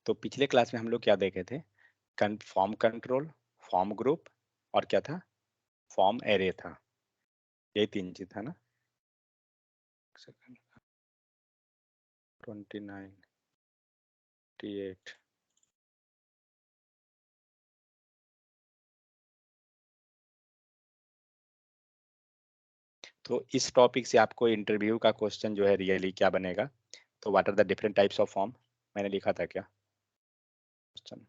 तो पिछले क्लास में हम लोग क्या देखे थे? फॉर्म कंट्रोल, फॉर्म ग्रुप और क्या था? फॉर्म एरे था। यही 3 चीज था ना? सेकंड 29 28 तो इस टॉपिक से आपको इंटरव्यू का क्वेश्चन जो है रियली क्या बनेगा? तो what are the different types of form? मैंने लिखा था क्या क्वेश्चन?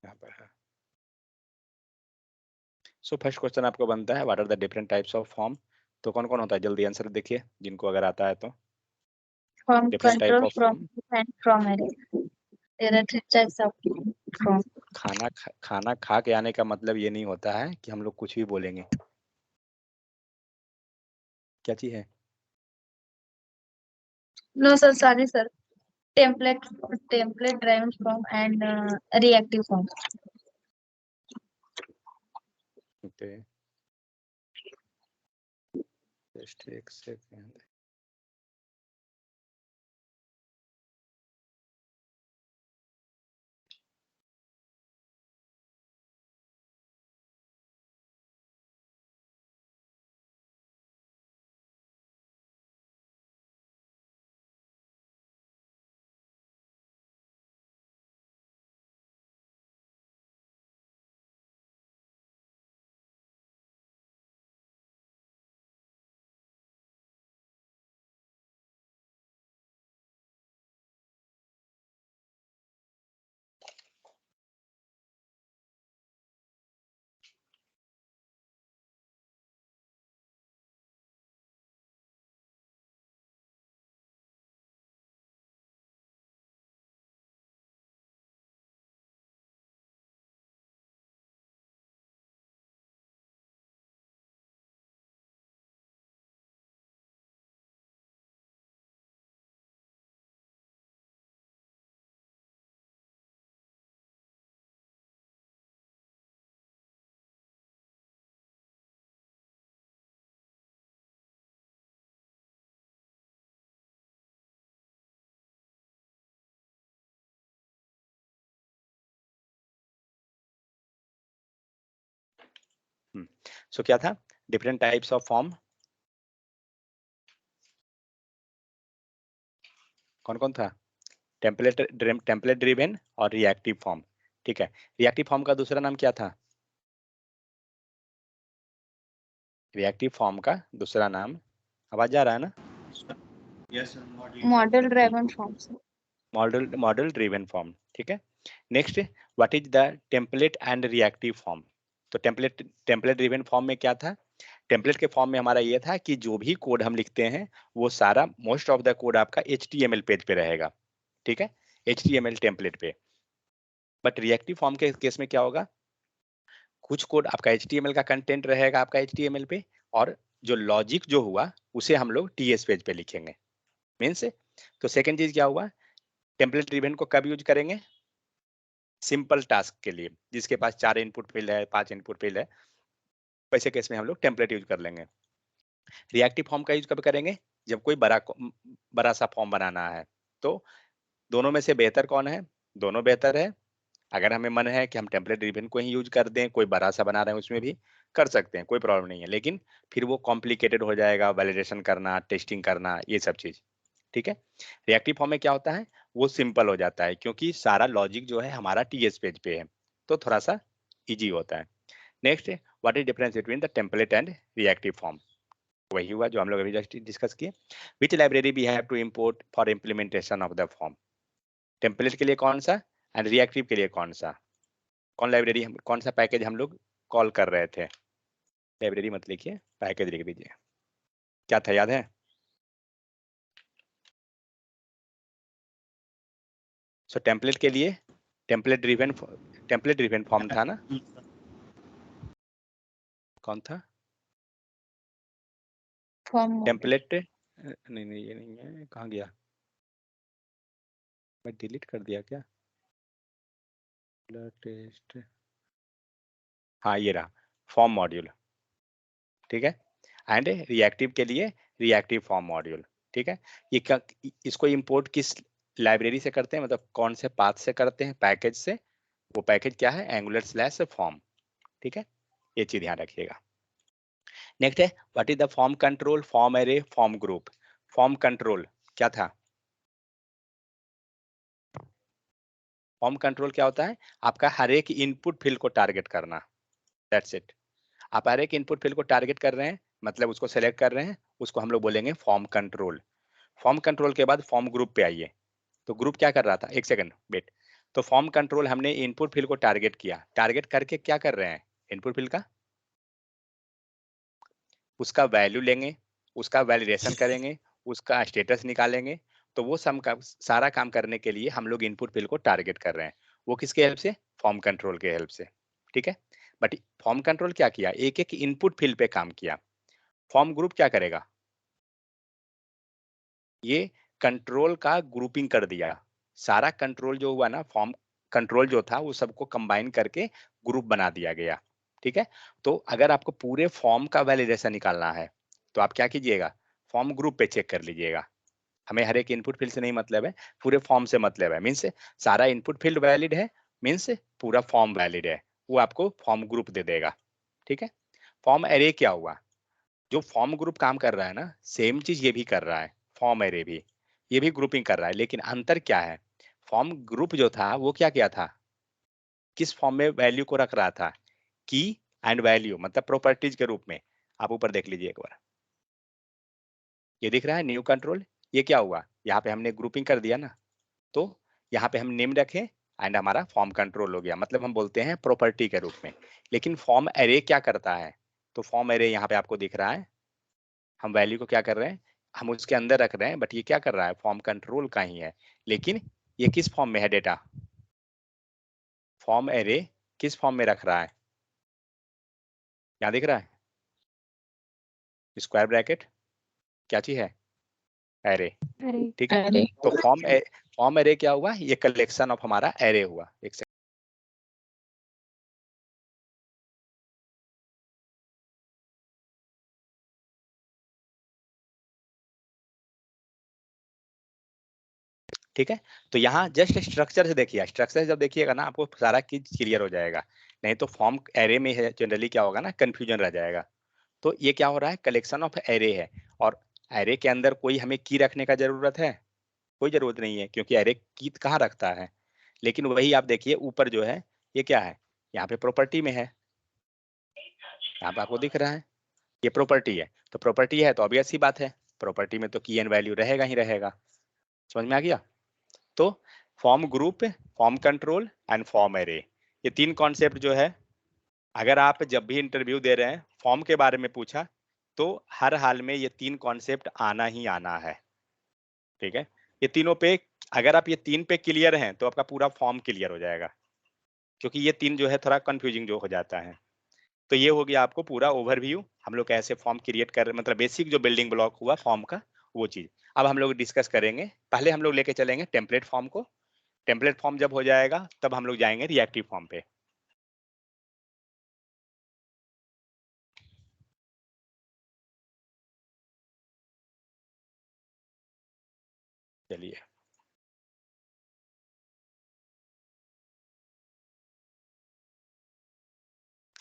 यहाँ पर है। सो फर्स्ट क्वेश्चन आपको बनता है what are the different types of form? तो कौन कौन होता है? जल्दी आंसर देखिए जिनको अगर आता है तो। From different type control, of from form. and from array. There are three types of from. खाना खा के आने का मतलब ये नहीं होता है कि हम लोग कुछ भी बोलेंगे। क्या चीज है? No, sir. Sorry, sir. Template, template driven from and reactive from. Okay, just एक सेकंड। सो क्या था डिफरेंट टाइप्स ऑफ फॉर्म? कौन कौन था? टेम्पलेट ड्रिवन और रिएक्टिव फॉर्म। ठीक है, रिएक्टिव फॉर्म का दूसरा नाम क्या था? रिएक्टिव फॉर्म का दूसरा नाम, आवाज आ रहा है ना? Yes, sir. Model driven from. Sir. Model driven form. ठीक है, next what is the template and reactive form? तो टेम्पलेट ड्रिवन फॉर्म में क्या था? टेम्पलेट के फॉर्म में हमारा ये था कि जो भी कोड हम लिखते हैं वो सारा मोस्ट ऑफ द कोड आपका HTML पेज पे रहेगा। ठीक है, HTML टेम्पलेट पे। बट रिएक्टिव फॉर्म के केस में क्या होगा? कुछ कोड आपका HTML का कंटेंट रहेगा आपका HTML पे, और जो लॉजिक जो हुआ उसे हम लोग TS पेज पे लिखेंगे। मीन्स, तो सेकंड चीज क्या हुआ? टेम्पलेट ड्रिवन को कब यूज करेंगे? सिंपल टास्क के लिए, जिसके पास 4 इनपुट फील्ड है, 5 इनपुट फील्ड है, वैसे केस में हम लोग टेम्पलेट यूज कर लेंगे। रिएक्टिव फॉर्म का यूज कब करेंगे? जब कोई बड़ा सा फॉर्म बनाना है। तो दोनों में से बेहतर कौन है? दोनों बेहतर है। अगर हमें मन है कि हम टेम्पलेट ड्रिवन को ही यूज कर दें, कोई बड़ा सा बना रहे हैं उसमें भी कर सकते हैं, कोई प्रॉब्लम नहीं है, लेकिन फिर वो कॉम्प्लिकेटेड हो जाएगा, वैलिडेशन करना, टेस्टिंग करना, ये सब चीज। ठीक है, रिएक्टिव फॉर्म में क्या होता है? वो सिंपल हो जाता है क्योंकि सारा लॉजिक जो है हमारा TS पेज पे है, तो थोड़ा सा इजी होता है। Next, what is difference between the template and reactive form? वही हुआ जो हम लोग अभी जस्ट डिस्कस किए। Which library we have to import for implementation of the form? Template के लिए कौन सा एंड रिएक्टिव के लिए कौन सा? कौन लाइब्रेरी, हम कौन सा पैकेज हम लोग कॉल कर रहे थे? लाइब्रेरी मत लिखिए, पैकेज लिख दीजिए। क्या था, याद है? सो टेम्पलेट के लिए टेम्पलेट ड्रिवन फॉर्म था ना? कौन था? From model. टेम्पलेट नहीं नहीं, ये नहीं है, कहाँ गया? मैं डिलीट कर दिया क्या? टेस्ट, हाँ ये रहा। फॉर्म मॉड्यूल, ठीक है, एंड रिएक्टिव के लिए रिएक्टिव फॉर्म मॉड्यूल, ठीक है। इसको इंपोर्ट किस लाइब्रेरी से करते हैं, मतलब कौन से पाथ से करते हैं, पैकेज से। वो पैकेज क्या है, एंगुलर/फॉर्म, ठीक है, ये चीज ध्यान रखिएगा। नेक्स्ट है what is the form control, form array, form group. Form control क्या था, फॉर्म कंट्रोल क्या होता है, आपका हर एक इनपुट फील्ड को टारगेट करना, दैट्स इट। आप हर एक इनपुट फील्ड को टारगेट कर रहे हैं, मतलब उसको सेलेक्ट कर रहे हैं, उसको हम लोग बोलेंगे फॉर्म कंट्रोल। फॉर्म कंट्रोल के बाद फॉर्म ग्रुप पे आइए। तो ग्रुप क्या कर रहा था, एक सेकंड वेट। तो फॉर्म कंट्रोल हमने इनपुट फील्ड को टारगेट किया, टारगेट करके क्या कर रहे हैं, इनपुट फील्ड का उसका वैल्यू लेंगे, उसका वैलिडेशन करेंगे, उसका स्टेटस निकालेंगे। तो वो सारा काम करने के लिए हम लोग इनपुट फील्ड को टारगेट कर रहे हैं, वो किसके हेल्प से, फॉर्म कंट्रोल के हेल्प से, ठीक है। बट फॉर्म कंट्रोल क्या किया, एक एक इनपुट फील्ड पे काम किया। फॉर्म ग्रुप क्या करेगा, ये कंट्रोल का ग्रुपिंग कर दिया। सारा कंट्रोल जो हुआ ना, फॉर्म कंट्रोल जो था वो सबको कंबाइन करके ग्रुप बना दिया गया, ठीक है। तो अगर आपको पूरे फॉर्म का वैलिडेशन निकालना है तो आप क्या कीजिएगा, फॉर्म ग्रुप पे चेक कर लीजिएगा। हमें हर एक इनपुट फील्ड से नहीं मतलब है, पूरे फॉर्म से मतलब है। मीन्स सारा इनपुट फील्ड वैलिड है, मीन्स पूरा फॉर्म वैलिड है, वो आपको फॉर्म ग्रुप दे देगा, ठीक है। फॉर्म एरे क्या हुआ, जो फॉर्म ग्रुप काम कर रहा है ना, सेम चीज ये भी कर रहा है, फॉर्म एरे भी, ये भी ग्रुपिंग कर रहा है, लेकिन अंतर क्या है, फॉर्म ग्रुप जो था वो क्या किया था, किस फॉर्म में वैल्यू को रख रहा था, की एंड वैल्यू, मतलब प्रॉपर्टीज के रूप में। आप ऊपर देख लीजिए एक बार, ये दिख रहा है न्यू कंट्रोल। ये क्या हुआ, यहाँ पे हमने ग्रुपिंग कर दिया ना, तो यहाँ पे हम नेम रखें एंड हमारा फॉर्म कंट्रोल हो गया, मतलब हम बोलते हैं प्रॉपर्टी के रूप में। लेकिन फॉर्म एरे क्या करता है, तो फॉर्म एरे यहाँ पे आपको दिख रहा है, हम वैल्यू को क्या कर रहे हैं, हम उसके अंदर रख रहे हैं, बट ये क्या कर रहा है, फॉर्म कंट्रोल का ही है। लेकिन ये किस फॉर्म में है डेटा, फॉर्म एरे किस फॉर्म में रख रहा है, यहाँ दिख रहा है स्क्वायर ब्रैकेट, क्या चीज है, एरे, ठीक है। अरे तो फॉर्म एरे क्या हुआ, ये कलेक्शन ऑफ हमारा एरे हुआ। एक सेकंड, ठीक है। तो यहाँ जस्ट स्ट्रक्चर से देखिए, स्ट्रक्चर जब देखिएगा ना आपको सारा चीज क्लियर हो जाएगा। नहीं तो फॉर्म एरे में है जनरली क्या होगा ना, कंफ्यूजन रह जाएगा। तो ये क्या हो रहा है, कलेक्शन ऑफ एरे है, और एरे के अंदर कोई हमें की रखने का जरूरत है, कोई जरूरत नहीं है, क्योंकि एरे की कहाँ रखता है। लेकिन वही आप देखिए ऊपर जो है ये क्या है, यहाँ पे प्रॉपर्टी में है, यहाँ पे आपको दिख रहा है ये प्रॉपर्टी है। तो प्रॉपर्टी है तो ऑब्वियस सी बात है, प्रॉपर्टी में तो की एंड वैल्यू रहेगा ही रहेगा। समझ में आ गया। तो form group, form control and form array, ये तीन कॉन्सेप्ट जो है, अगर आप जब भी इंटरव्यू दे रहे हैं फॉर्म के बारे में पूछा तो हर हाल में ये तीन कॉन्सेप्ट आना ही आना है, ठीक है। ये तीनों पे, अगर आप ये तीन पे क्लियर हैं तो आपका पूरा फॉर्म क्लियर हो जाएगा, क्योंकि ये तीन जो है थोड़ा कंफ्यूजिंग जो हो जाता है। तो ये हो गया आपको पूरा ओवरव्यू, हम लोग कैसे फॉर्म क्रिएट कर, मतलब बेसिक जो बिल्डिंग ब्लॉक हुआ फॉर्म का वो चीज। अब हम लोग डिस्कस करेंगे, पहले हम लोग लेके चलेंगे टेम्पलेट फॉर्म को। टेम्पलेट फॉर्म जब हो जाएगा तब हम लोग जाएंगे रिएक्टिव फॉर्म पे। चलिए,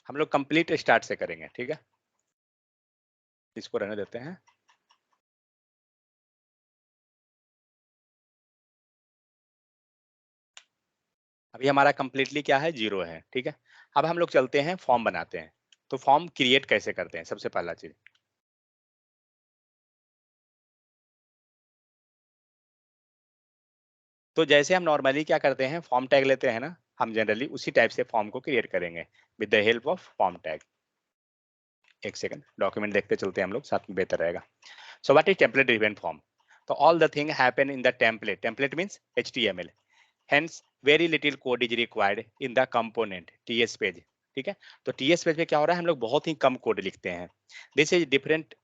हम लोग कंप्लीट स्टार्ट से करेंगे, ठीक है, इसको रहने देते हैं। अभी हमारा कंप्लीटली क्या है, जीरो है, ठीक है। अब हम लोग चलते हैं फॉर्म बनाते हैं। तो फॉर्म क्रिएट कैसे करते हैं, सबसे पहला चीज, तो जैसे हम नॉर्मली क्या करते हैं, फॉर्म टैग लेते हैं ना, हम जनरली उसी टाइप से फॉर्म को क्रिएट करेंगे with the help of form tag. एक सेकंड, डॉक्यूमेंट देखते चलते हैं हम लोग, साथ में बेहतर रहेगा। So what is template driven form, तो all the thing happen in the template, template means HTML, hence very little code is required in the component TS page, ठीक है। तो TS पेज पे क्या हो रहा है, हम लोग बहुत ही कम कोड लिखते हैं। This is different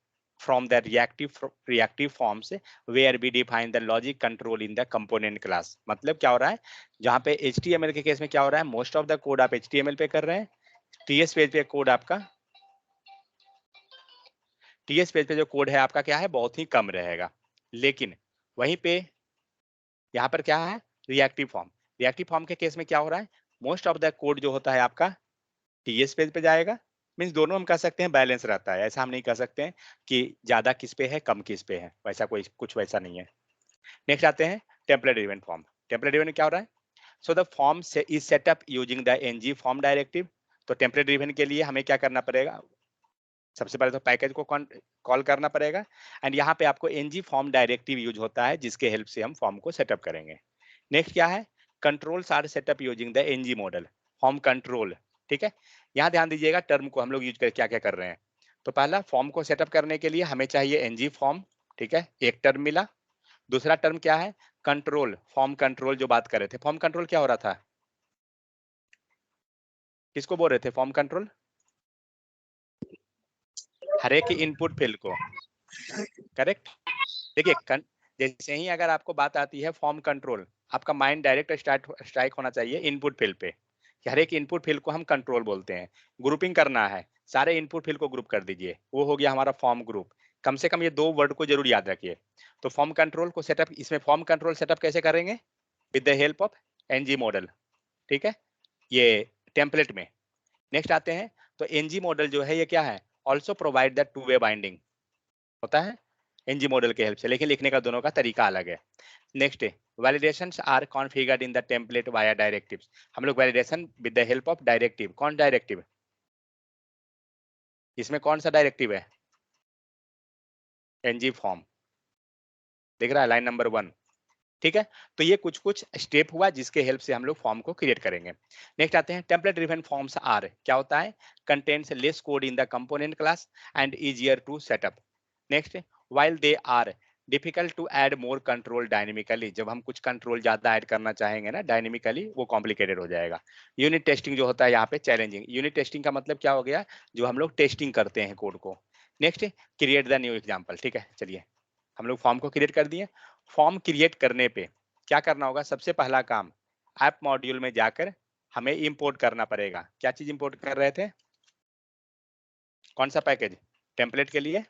from the reactive forms where we define the logic control in the component class। मतलब क्या हो रहा है, जहाँ पे HTML के केस में क्या हो रहा है, मोस्ट ऑफ द कोड आप HTML पे कर रहे हैं, TS पेज पे कोड आपका टीएस पेज पे जो कोड है आपका क्या है, बहुत ही कम रहेगा। लेकिन वहीं पे यहाँ पर क्या है, रिएक्टिव फॉर्म। रिएक्टिव फॉर्म के केस में क्या हो रहा है, मोस्ट ऑफ द कोड जो होता है आपका टीएस पेज पे जाएगा। मीन्स दोनों हम कह सकते हैं बैलेंस रहता है, ऐसा हम नहीं कह सकते हैं कि ज्यादा किस पे है कम किस पे है, वैसा कोई कुछ वैसा नहीं है। नेक्स्ट आते हैं template driven form. Template driven में क्या हो रहा है, so the form is setup using the NG form directive. तो टेम्पलेट ड्रिवन के लिए हमें क्या करना पड़ेगा, सबसे पहले तो पैकेज को कॉल करना पड़ेगा, एंड यहाँ पे आपको एनजी फॉर्म डायरेक्टिव यूज होता है जिसके हेल्प से हम फॉर्म को सेटअप करेंगे। नेक्स्ट क्या है, controls are setup using the NG model, form control. ठीक है, यहाँ ध्यान दीजिएगा टर्म को हम लोग यूज कर क्या क्या कर रहे हैं। तो पहला, फॉर्म को सेटअप करने के लिए हमें चाहिए एनजी फॉर्म। ठीक है, एक टर्म मिला। दूसरा टर्म क्या है, कंट्रोल, फॉर्म कंट्रोल जो बात कर रहे थे। फॉर्म कंट्रोल क्या हो रहा था, किसको बोल रहे थे फॉर्म कंट्रोल, हर एक इनपुट फील्ड को, करेक्ट। देखिए जैसे ही अगर आपको बात आती है फॉर्म कंट्रोल, आपका माइंड डायरेक्ट स्ट्राइक होना चाहिए इनपुट फील्ड पे, कि हर एक इनपुट फील्ड को हम कंट्रोल बोलते हैं। ग्रुपिंग करना है, सारे इनपुट फील्ड को ग्रुप कर दीजिए, वो हो गया हमारा फॉर्म ग्रुप। कम से कम ये दो वर्ड को जरूर याद रखिए। तो फॉर्म कंट्रोल को सेटअप, इसमें फॉर्म कंट्रोल सेटअप कैसे करेंगे, with the help of NG model. ठीक है, ये टेम्पलेट में। नेक्स्ट आते हैं, तो एनजी मॉडल जो है ये क्या है, also provide the two way binding होता है एनजी मॉडल के हेल्प से, लेकिन लिखने का दोनों का तरीका अलग है। Next, validations are configured in the template via directives. हम लोग validation with the help of directive, कौन डायरेक्टिव, इसमें कौन सा डायरेक्टिव है, एनजी फॉर्म, दिख रहा है लाइन नंबर 1। ठीक है, तो ये कुछ कुछ स्टेप हुआ जिसके हेल्प से हम लोग फॉर्म को क्रिएट करेंगे। नेक्स्ट आते हैं, टेम्पलेट ड्रिवन फॉर्म्स आर, क्या होता है, contents less code in the component class and easier to setup. Next, while they are difficult to add more control dynamically, जब हम कुछ कंट्रोल ज्यादा ऐड करना चाहेंगे ना डायनेमिकली, वो कॉम्प्लिकेटेड हो जाएगा। यूनिट टेस्टिंग जो होता है यहाँ पे चैलेंजिंग। यूनिट टेस्टिंग का मतलब क्या हो गया, जो हम लोग टेस्टिंग करते हैं कोड को। Next, create the new example. ठीक है, चलिए हम लोग फॉर्म को क्रिएट कर दिए। फॉर्म क्रिएट करने पे क्या करना होगा, सबसे पहला काम, ऐप मॉड्यूल में जाकर हमें इंपोर्ट करना पड़ेगा। क्या चीज इंपोर्ट कर रहे थे, कौन सा पैकेज, टेम्पलेट के लिए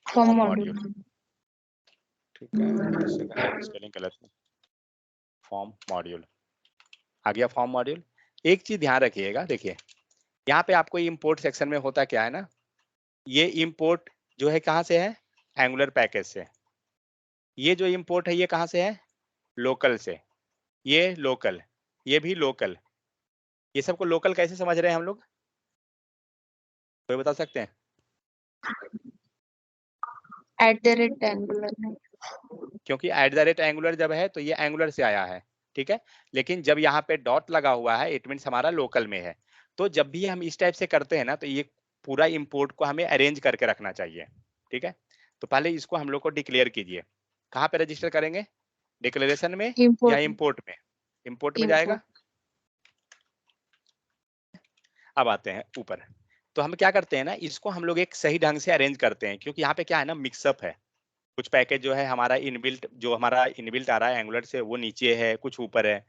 फॉर्म मॉड्यूल। मॉड्यूल। ठीक है, स्पेलिंग गलत है, फॉर्म मॉड्यूल आ गया। फॉर्म मॉड्यूल, एक चीज ध्यान रखिएगा, देखिए यहाँ पे आपको इंपोर्ट सेक्शन में होता क्या है ना, ये इंपोर्ट जो है कहाँ से है, एंगुलर पैकेज से। ये जो इंपोर्ट है ये कहाँ से है, लोकल से। ये लोकल, ये भी लोकल। ये सबको लोकल कैसे समझ रहे हैं हम लोग, कोई बता सकते हैं, @एंगुलर है। क्योंकि @एंगुलर जब है तो ये एंगुलर से आया है। ठीक है, लेकिन जब यहाँ पे डॉट लगा हुआ है इट मीन्स हमारा लोकल में है। तो जब भी हम इस टाइप से करते हैं ना, तो ये पूरा इंपोर्ट को हमें अरेंज करके रखना चाहिए। ठीक है, तो पहले इसको हम लोग को डिक्लेयर कीजिए। कहाँ पे रजिस्टर करेंगे, डिक्लेरेशन में या इंपोर्ट। इंपोर्ट में, इंपोर्ट में जाएगा। इंपोर्ट। अब आते हैं ऊपर, तो हम क्या करते हैं ना, इसको हम लोग एक सही ढंग से अरेंज करते हैं, क्योंकि यहाँ पे क्या है ना, मिक्सअप है। कुछ पैकेज जो है हमारा इनबिल्ट, जो हमारा इनबिल्ट आ रहा है एंगुलर से, वो नीचे है, कुछ ऊपर है।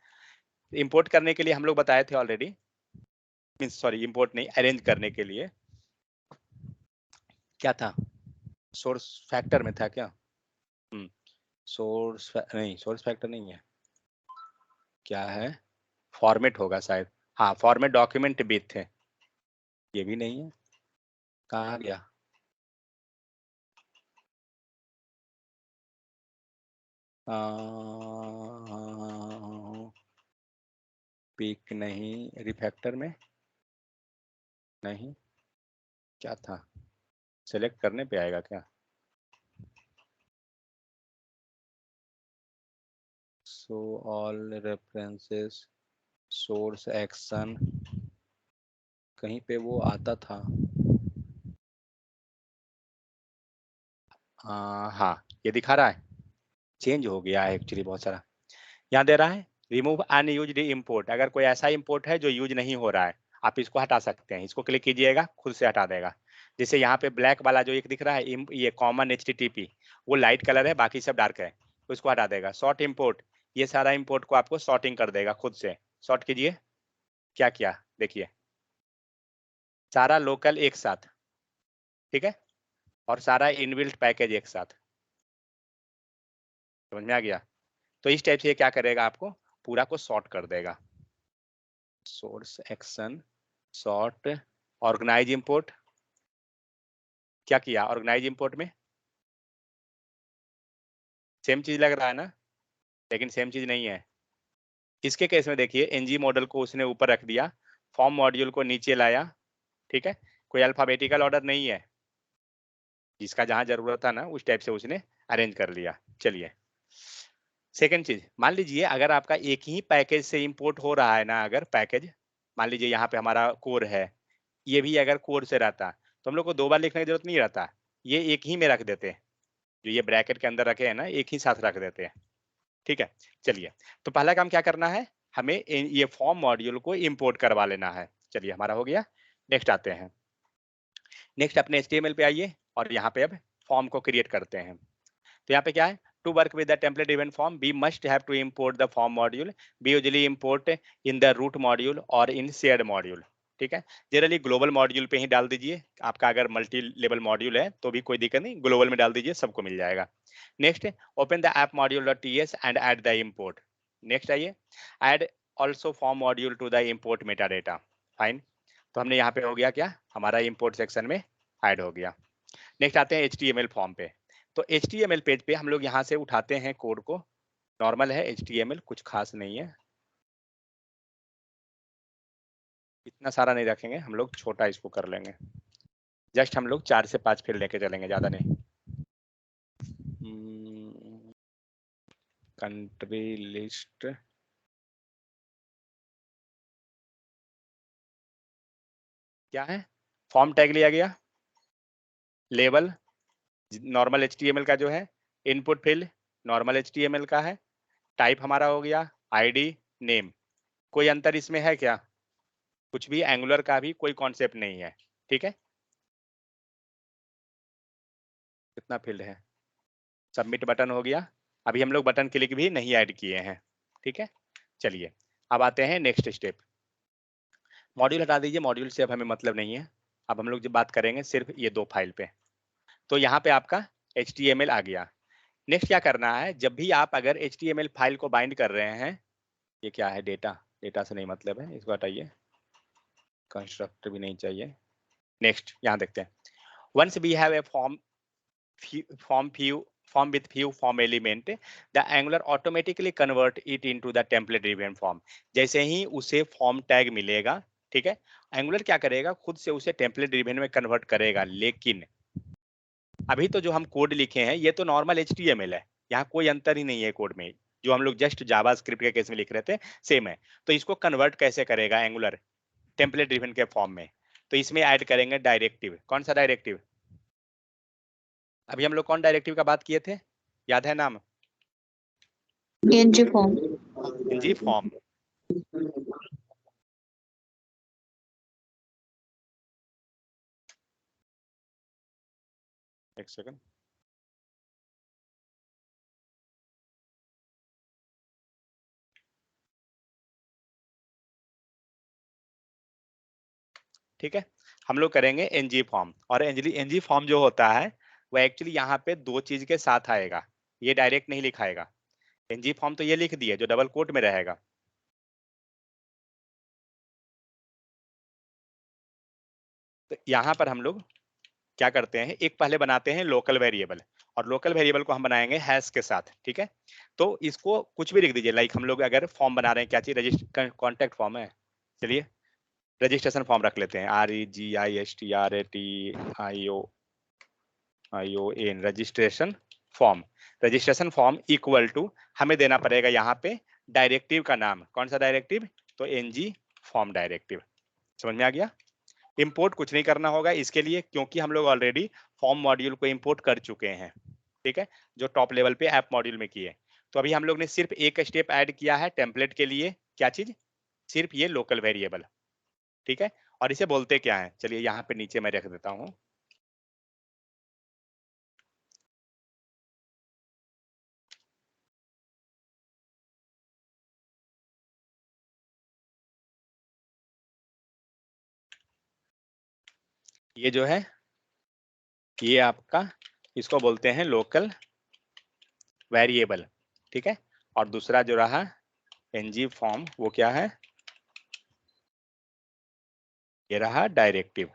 इंपोर्ट करने के लिए हम लोग बताए थे ऑलरेडी, मीन्स सॉरी इंपोर्ट नहीं, अरेंज करने के लिए क्या था, सोर्स फैक्टर में था क्या, सोर्स नहीं, सोर्स फैक्टर नहीं है, क्या है, फॉर्मेट होगा शायद, हाँ फॉर्मेट डॉक्यूमेंट भी थे, ये भी नहीं है, कहाँ गया, पिक नहीं, रिफैक्टर में नहीं, क्या था, सेलेक्ट करने पे आएगा क्या, so all references, source action, कहीं पे वो आता था, हाँ ये दिखा रहा है, चेंज हो गया है एक्चुअली बहुत सारा। यहाँ दे रहा है रिमूव अनयूज्ड इंपोर्ट, अगर कोई ऐसा इंपोर्ट है जो यूज नहीं हो रहा है, आप इसको हटा सकते हैं, इसको क्लिक कीजिएगा खुद से हटा देगा। जैसे यहाँ पे ब्लैक वाला जो एक दिख रहा है, ये कॉमन HTTP, वो लाइट कलर है, बाकी सब डार्क है, तो इसको हटा देगा। शॉर्ट इंपोर्ट, ये सारा इंपोर्ट को आपको सॉर्टिंग कर देगा खुद से, सॉर्ट कीजिए, क्या किया, देखिए सारा लोकल एक साथ, ठीक है, और सारा इनबिल्ट पैकेज एक साथ, समझ में आ गया। तो इस टाइप से ये क्या करेगा, आपको पूरा को सॉर्ट कर देगा। Source action sort organize import, क्या किया ऑर्गेनाइज इंपोर्ट में, सेम चीज लग रहा है ना, लेकिन सेम चीज नहीं है। इसके केस में देखिए एनजी मॉडल को उसने ऊपर रख दिया, फॉर्म मॉड्यूल को नीचे लाया, ठीक है, कोई अल्फाबेटिकल ऑर्डर नहीं है, जिसका जहां जरूरत था ना उस टाइप से उसने अरेंज कर लिया। चलिए सेकंड चीज, मान लीजिए अगर आपका एक ही पैकेज से इंपोर्ट हो रहा है ना, अगर पैकेज मान लीजिए यहाँ पे हमारा कोर है, ये भी अगर कोर से रहता तो हम लोग को दो बार लिखने की जरूरत नहीं रहता, ये एक ही में रख देते, जो ये ब्रैकेट के अंदर रखे हैं ना एक ही साथ रख देते हैं, ठीक है। चलिए तो पहला काम क्या करना है, हमें ये फॉर्म मॉड्यूल को इंपोर्ट करवा लेना है। चलिए हमारा हो गया, नेक्स्ट आते हैं, नेक्स्ट अपने HTML पे आइए और यहाँ पे अब फॉर्म को क्रिएट करते हैं। तो यहाँ पे क्या है, to work with the template driven form we must have to import the form module, we usually import in the root module और इन शेयर्ड मॉड्यूल, ठीक है। जनरली ग्लोबल मॉड्यूल पे ही डाल दीजिए, आपका अगर मल्टी लेवल मॉड्यूल है तो भी कोई दिक्कत नहीं, ग्लोबल में डाल दीजिए, सबको मिल जाएगा। Next open the app module dot TS and add the import. Next आइए, add also form module to the import metadata, fine. तो हमने यहाँ पे हो गया क्या, हमारा इंपोर्ट सेक्शन में ऐड हो गया। नेक्स्ट आते हैं HTML फॉर्म पे। तो HTML पेज पे हम लोग यहाँ से उठाते हैं कोड को, नॉर्मल है HTML, कुछ खास नहीं है, इतना सारा नहीं रखेंगे हम लोग, छोटा इसको कर लेंगे, जस्ट हम लोग 4 से 5 फील्ड लेके चलेंगे, ज्यादा नहीं। कंट्री लिस्ट, क्या है, फॉर्म टैग लिया गया, लेबल नॉर्मल HTML का जो है, इनपुट फील्ड नॉर्मल HTML का है, टाइप हमारा हो गया ID नेम, कोई अंतर इसमें है क्या, कुछ भी, एंगुलर का भी कोई कॉन्सेप्ट नहीं है, ठीक है। कितना फील्ड है, सबमिट बटन हो गया, अभी हम लोग बटन क्लिक भी नहीं ऐड किए हैं, ठीक है। चलिए अब आते हैं नेक्स्ट स्टेप, मॉड्यूल हटा दीजिए, मॉड्यूल से अब हमें मतलब नहीं है, अब हम लोग जब बात करेंगे सिर्फ ये दो फाइल पे। तो यहाँ पे आपका HTML आ गया। नेक्स्ट क्या करना है, जब भी आप अगर HTML फाइल को बाइंड कर रहे हैं, ये क्या है, डेटा, डेटा से नहीं मतलब है, इसको हटाइए, कंस्ट्रक्टर भी नहीं चाहिए। नेक्स्ट यहाँ देखते हैं, once we have a form with few form element, the Angular automatically convert it into the template driven form। जैसे ही उसे फॉर्म टैग मिलेगा, ठीक है, एंगुलर क्या करेगा, खुद से उसे टेम्पलेट ड्रिवन में कन्वर्ट करेगा। लेकिन अभी तो जो हम कोड लिखे हैं ये तो नॉर्मल HTML है, यहाँ कोई अंतर ही नहीं है कोड में, जो हम लोग जस्ट जावास्क्रिप्ट के केस में लिख रहे थे सेम है। तो इसको कन्वर्ट कैसे करेगा एंगुलर टेम्पलेट ड्रिवन के फॉर्म में, तो इसमें ऐड करेंगे डायरेक्टिव। कौन सा डायरेक्टिव, अभी हम लोग कौन डायरेक्टिव का बात किए थे, याद है नाम, ng फॉर्म, ng फॉर्म। एक सेकंड, ठीक है, हम लोग करेंगे एनजी फॉर्म, और एनजी फॉर्म जो होता है वो एक्चुअली यहाँ पे दो चीज के साथ आएगा, ये डायरेक्ट नहीं लिखाएगा। एनजी फॉर्म तो ये लिख दिए जो डबल कोट में रहेगा, तो यहाँ पर हम लोग क्या करते हैं, एक पहले बनाते हैं लोकल वेरिएबल, और लोकल वेरिएबल को हम बनाएंगे हैश के साथ, ठीक है। तो इसको कुछ भी लिख दीजिए, लाइक हम लोग अगर फॉर्म बना रहे हैं, क्या चीज, रजिस्टर कॉन्टेक्ट फॉर्म है, चलिए रजिस्ट्रेशन फॉर्म रख लेते हैं, REGISTRATION registration form. Registration form equal to हमें देना पड़ेगा यहाँ पे डायरेक्टिव का नाम, कौन सा डायरेक्टिव, तो NG फॉर्म डायरेक्टिव, समझ में आ गया। इंपोर्ट कुछ नहीं करना होगा इसके लिए, क्योंकि हम लोग ऑलरेडी फॉर्म मॉड्यूल को इंपोर्ट कर चुके हैं, ठीक है, जो टॉप लेवल पे ऐप मॉड्यूल में किए। तो अभी हम लोग ने सिर्फ एक स्टेप ऐड किया है टेम्पलेट के लिए, क्या चीज, सिर्फ ये लोकल वेरिएबल, ठीक है। और इसे बोलते क्या है, चलिए यहाँ पे नीचे मैं रख देता हूँ, ये जो है ये आपका इसको बोलते हैं लोकल वेरिएबल, ठीक है। और दूसरा जो रहा एनजी फॉर्म वो क्या है, ये रहा डायरेक्टिव।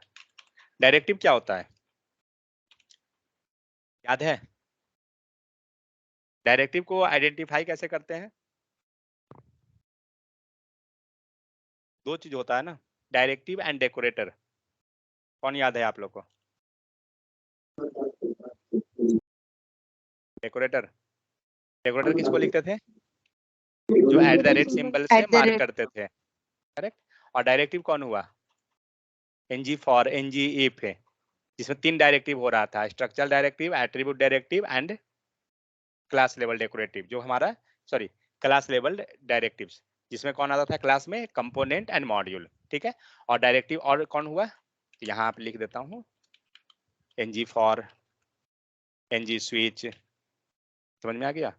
डायरेक्टिव क्या होता है, याद है? डायरेक्टिव को आइडेंटिफाई कैसे करते हैं? दो चीज होता है ना, डायरेक्टिव एंड डेकोरेटर। कौन याद है आप लोग को? डेकोरेटर, डेकोरेटर किसको लिखते थे? जो एट द रेट सिंबल से मार्क करते थे, करेक्ट। और डायरेक्टिव कौन हुआ? एनजी फॉर, एनजी इफ है, जिसमें 3 डायरेक्टिव हो रहा था, structural directive, attribute directive and class level decorative. जो हमारा सॉरी क्लास लेवल डायरेक्टिव्स, जिसमें कौन आता था क्लास में? कंपोनेंट एंड मॉड्यूल, ठीक है। और डायरेक्टिव और कौन हुआ, तो यहाँ आप लिख देता हूँ एनजी फॉर, एनजी स्विच, समझ में आ गया?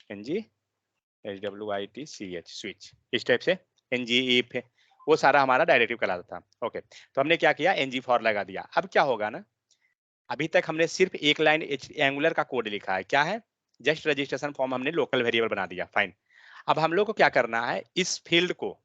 एनजी SWITCH स्विच, इस टाइप से एनजी इफ, वो सारा हमारा डायरेक्टिव कहलाता था। ओके, तो हमने क्या किया, एनजी फॉर लगा दिया। अब क्या होगा ना, अभी तक हमने सिर्फ एक लाइन एंगुलर का कोड लिखा है, क्या है? जस्ट रजिस्ट्रेशन फॉर्म हमने लोकल वेरिएबल बना दिया, फाइन। अब हम लोग को क्या करना है, इस फील्ड को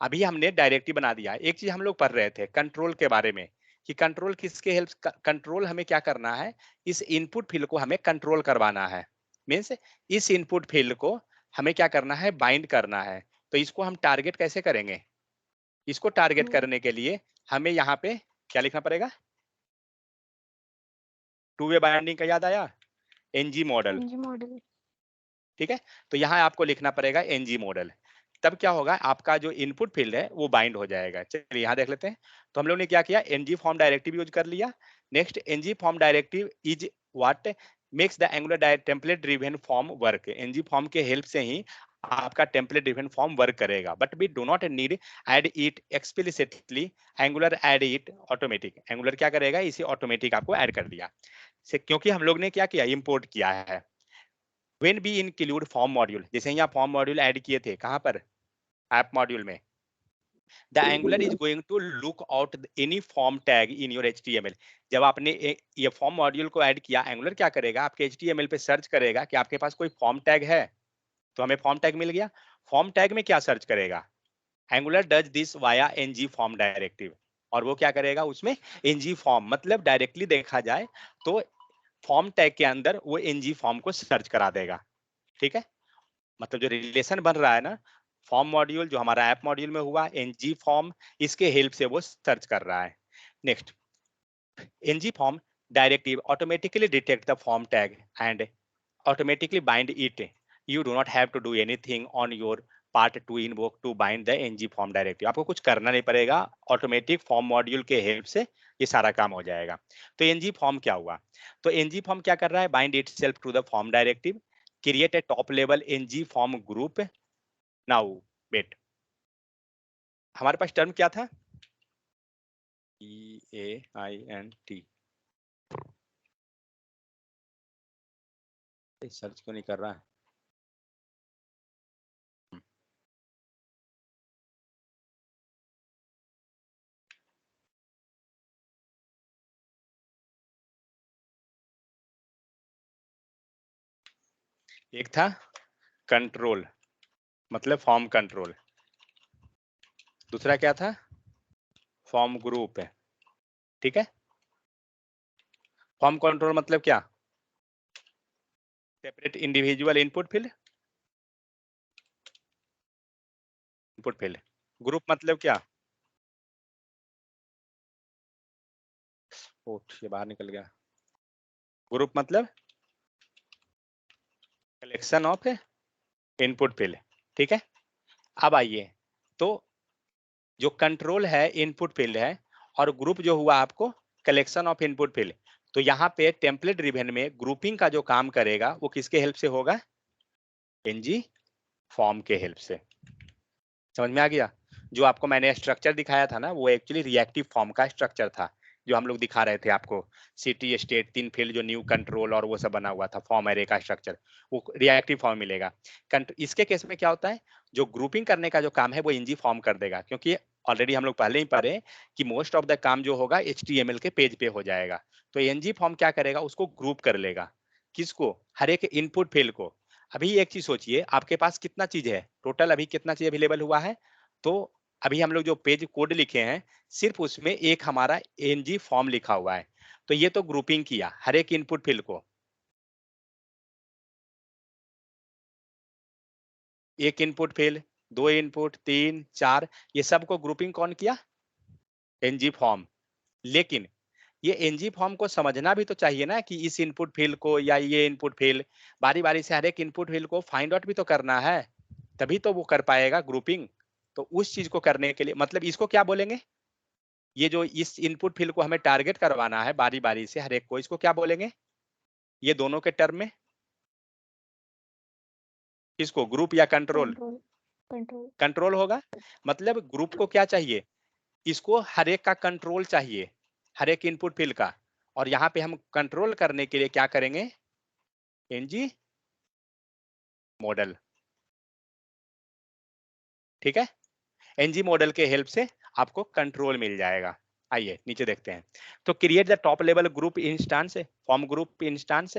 अभी हमने डायरेक्टिव बना दिया। एक चीज हम लोग पढ़ रहे थे कंट्रोल के बारे में, कि कंट्रोल किसके हेल्प, कंट्रोल हमें क्या करना है, इस इनपुट फील्ड को हमें कंट्रोल करवाना है। मीन्स इस इनपुट फील्ड को हमें क्या करना है, बाइंड करना है। तो इसको हम टारगेट कैसे करेंगे? इसको टारगेट करने के लिए हमें यहाँ पे क्या लिखना पड़ेगा? टू वे बाइंडिंग का याद आया? एनजी मॉडल, ठीक है। तो यहाँ आपको लिखना पड़ेगा एनजी मॉडल, तब क्या होगा, आपका जो इनपुट फील्ड है वो बाइंड हो जाएगा। चलिए यहाँ देख लेते हैं। तो हम लोग ने क्या किया, एनजी फॉर्म डायरेक्टिव यूज कर लिया। Next, NG form directive is what makes the angular template driven form work. NG form के हेल्प से ही आपका टेम्पलेट ड्रिवन फॉर्म वर्क करेगा, but we do not need add it explicitly, angular add it automatic. Angular क्या करेगा, इसे automatic आपको add कर दिया से, क्योंकि हम लोग ने क्या किया, इंपोर्ट किया है। when we include form module, जैसे यहाँ फॉर्म मॉड्यूल ऐड किए थे, कहाँ पर? ऐप मॉड्यूल में। the angular is going to look out any form tag in your HTML। जब आपने ये फॉर्म मॉड्यूल को ऐड किया, एंगुलर क्या करेगा, आपके HTML पे सर्च करेगा कि आपके पास कोई फॉर्म टैग है। तो हमें फॉर्म टैग मिल गया। फॉर्म टैग में क्या सर्च करेगा, angular does this via NG form directive, और वो क्या करेगा उसमें, एनजी फॉर्म, मतलब डायरेक्टली देखा जाए तो फॉर्म टैग के अंदर वो एनजी फॉर्म को सर्च करा देगा, ठीक है। मतलब जो रिलेशन बन रहा है ना, फॉर्म मॉड्यूल जो हमारा ऐप मॉड्यूल में हुआ, एनजी फॉर्म, इसके हेल्प से वो सर्च कर रहा है। Next, NG form directive automatically detect the form tag and automatically bind it. You do not have to do anything on your part to invoke to bind the ng form directive। आपको कुछ करना नहीं पड़ेगा, automatic form module के help से ये सारा काम हो जाएगा। तो ng फॉर्म क्या हुआ, तो ng फॉर्म क्या कर रहा है, bind itself to the form directive, create a top level ng form group। now wait, हमारे पास टर्म क्या था, EAINT, सर्च क्यों नहीं कर रहा है? एक था कंट्रोल, मतलब फॉर्म कंट्रोल। दूसरा क्या था, फॉर्म ग्रुप है, ठीक है। फॉर्म कंट्रोल मतलब क्या, separate individual input field, input field. Group मतलब क्या, ये बाहर निकल गया। ग्रुप मतलब कलेक्शन ऑफ इनपुट फील्ड, ठीक है। अब आइए, तो जो कंट्रोल है इनपुट फील्ड है, और ग्रुप जो हुआ आपको कलेक्शन ऑफ इनपुट फील्ड। तो यहाँ पे टेम्पलेट ड्रिवन में ग्रुपिंग का जो काम करेगा वो किसके हेल्प से होगा, एनजी फॉर्म के हेल्प से। समझ में आ गया? जो आपको मैंने स्ट्रक्चर दिखाया था ना, वो एक्चुअली रिएक्टिव फॉर्म का स्ट्रक्चर था, जो हम लोग दिखा रहे थे आपको, सिटी स्टेट 3 फील्ड जो न्यू कंट्रोल और वो सब बना हुआ था, फॉर्म एरे का स्ट्रक्चर, वो रिएक्टिव फॉर्म मिलेगा। इसके केस में क्या होता है, जो ग्रुपिंग करने का जो काम है वो एनजी फॉर्म कर देगा, क्योंकि ऑलरेडी हम लोग पहले ही पढ़े कि मोस्ट ऑफ द काम जो होगा HTML के पेज पे हो जाएगा। तो ng फॉर्म क्या करेगा, उसको ग्रुप कर लेगा। किसको, हर एक इनपुट फील्ड को। अभी एक चीज सोचिए, आपके पास कितना चीज है टोटल, अभी कितना चीज अवेलेबल हुआ है। तो अभी हम लोग जो पेज कोड लिखे हैं सिर्फ उसमें एक हमारा ng फॉर्म लिखा हुआ है। तो ये तो ग्रुपिंग किया हर एक इनपुट फील्ड को, एक इनपुट फील्ड, दो इनपुट, तीन, चार, ये सबको ग्रुपिंग कौन किया, ng फॉर्म। लेकिन ये ng फॉर्म को समझना भी तो चाहिए ना कि इस इनपुट फील्ड को या ये इनपुट फील्ड, बारी बारी से हर एक इनपुट फील्ड को फाइंड आउट भी तो करना है, तभी तो वो कर पाएगा ग्रुपिंग। तो उस चीज को करने के लिए मतलब इसको क्या बोलेंगे, ये जो इस इनपुट फील्ड को हमें टारगेट करवाना है बारी बारी से हर एक को, इसको क्या बोलेंगे, ये दोनों के टर्म में किसको, ग्रुप या कंट्रोल, कंट्रोल कंट्रोल होगा। मतलब ग्रुप को क्या चाहिए, इसको हर एक का कंट्रोल चाहिए, हर एक इनपुट फील्ड का। और यहाँ पे हम कंट्रोल करने के लिए क्या करेंगे, ng मॉडल। ठीक है, ng मॉडल के हेल्प से आपको कंट्रोल मिल जाएगा। आइए नीचे देखते हैं। तो create the top level group instance, form group instance,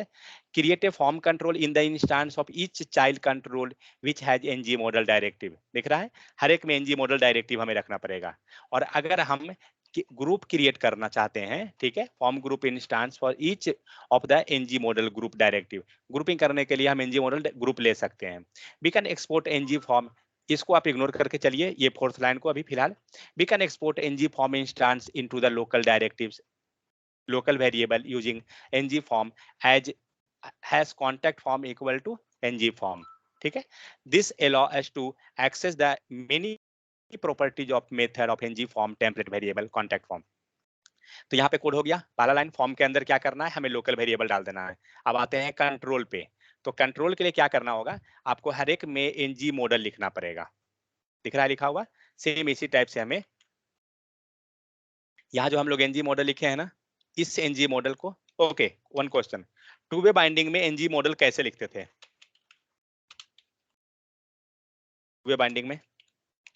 create a form control in the instance of each child control which has ng model directive. दिख रहा है, हर एक में ng मॉडल डायरेक्टिव हमें रखना पड़ेगा। और अगर हम ग्रुप क्रिएट करना चाहते हैं, ठीक है, form group instance for each of the ng model group directive, grouping करने के लिए हम ng मॉडल ग्रुप ले सकते हैं। We can export ng form, इसको आप इग्नोर करके चलिए, ये फोर्थ लाइन को अभी फिलहाल। We can export ng form instance into the local directives, local variable using ng form as has contact form equal to ng form. ठीक है, this allow us to access the many properties of method of ng form template variable contact form. तो यहाँ पे code हो गया, पहला line form के अंदर क्या करना है, हमें लोकल वेरिएबल डाल देना है। अब आते हैं कंट्रोल पे। तो कंट्रोल के लिए क्या करना होगा, आपको हर एक में ng मॉडल लिखना पड़ेगा। दिख रहा है लिखा हुआ, सेम इसी टाइप से हमें यहाँ जो हम लोग ng मॉडल लिखे हैं ना, इस ng मॉडल को, okay one question, two way binding में ng मॉडल कैसे लिखते थे, टू वे बाइंडिंग में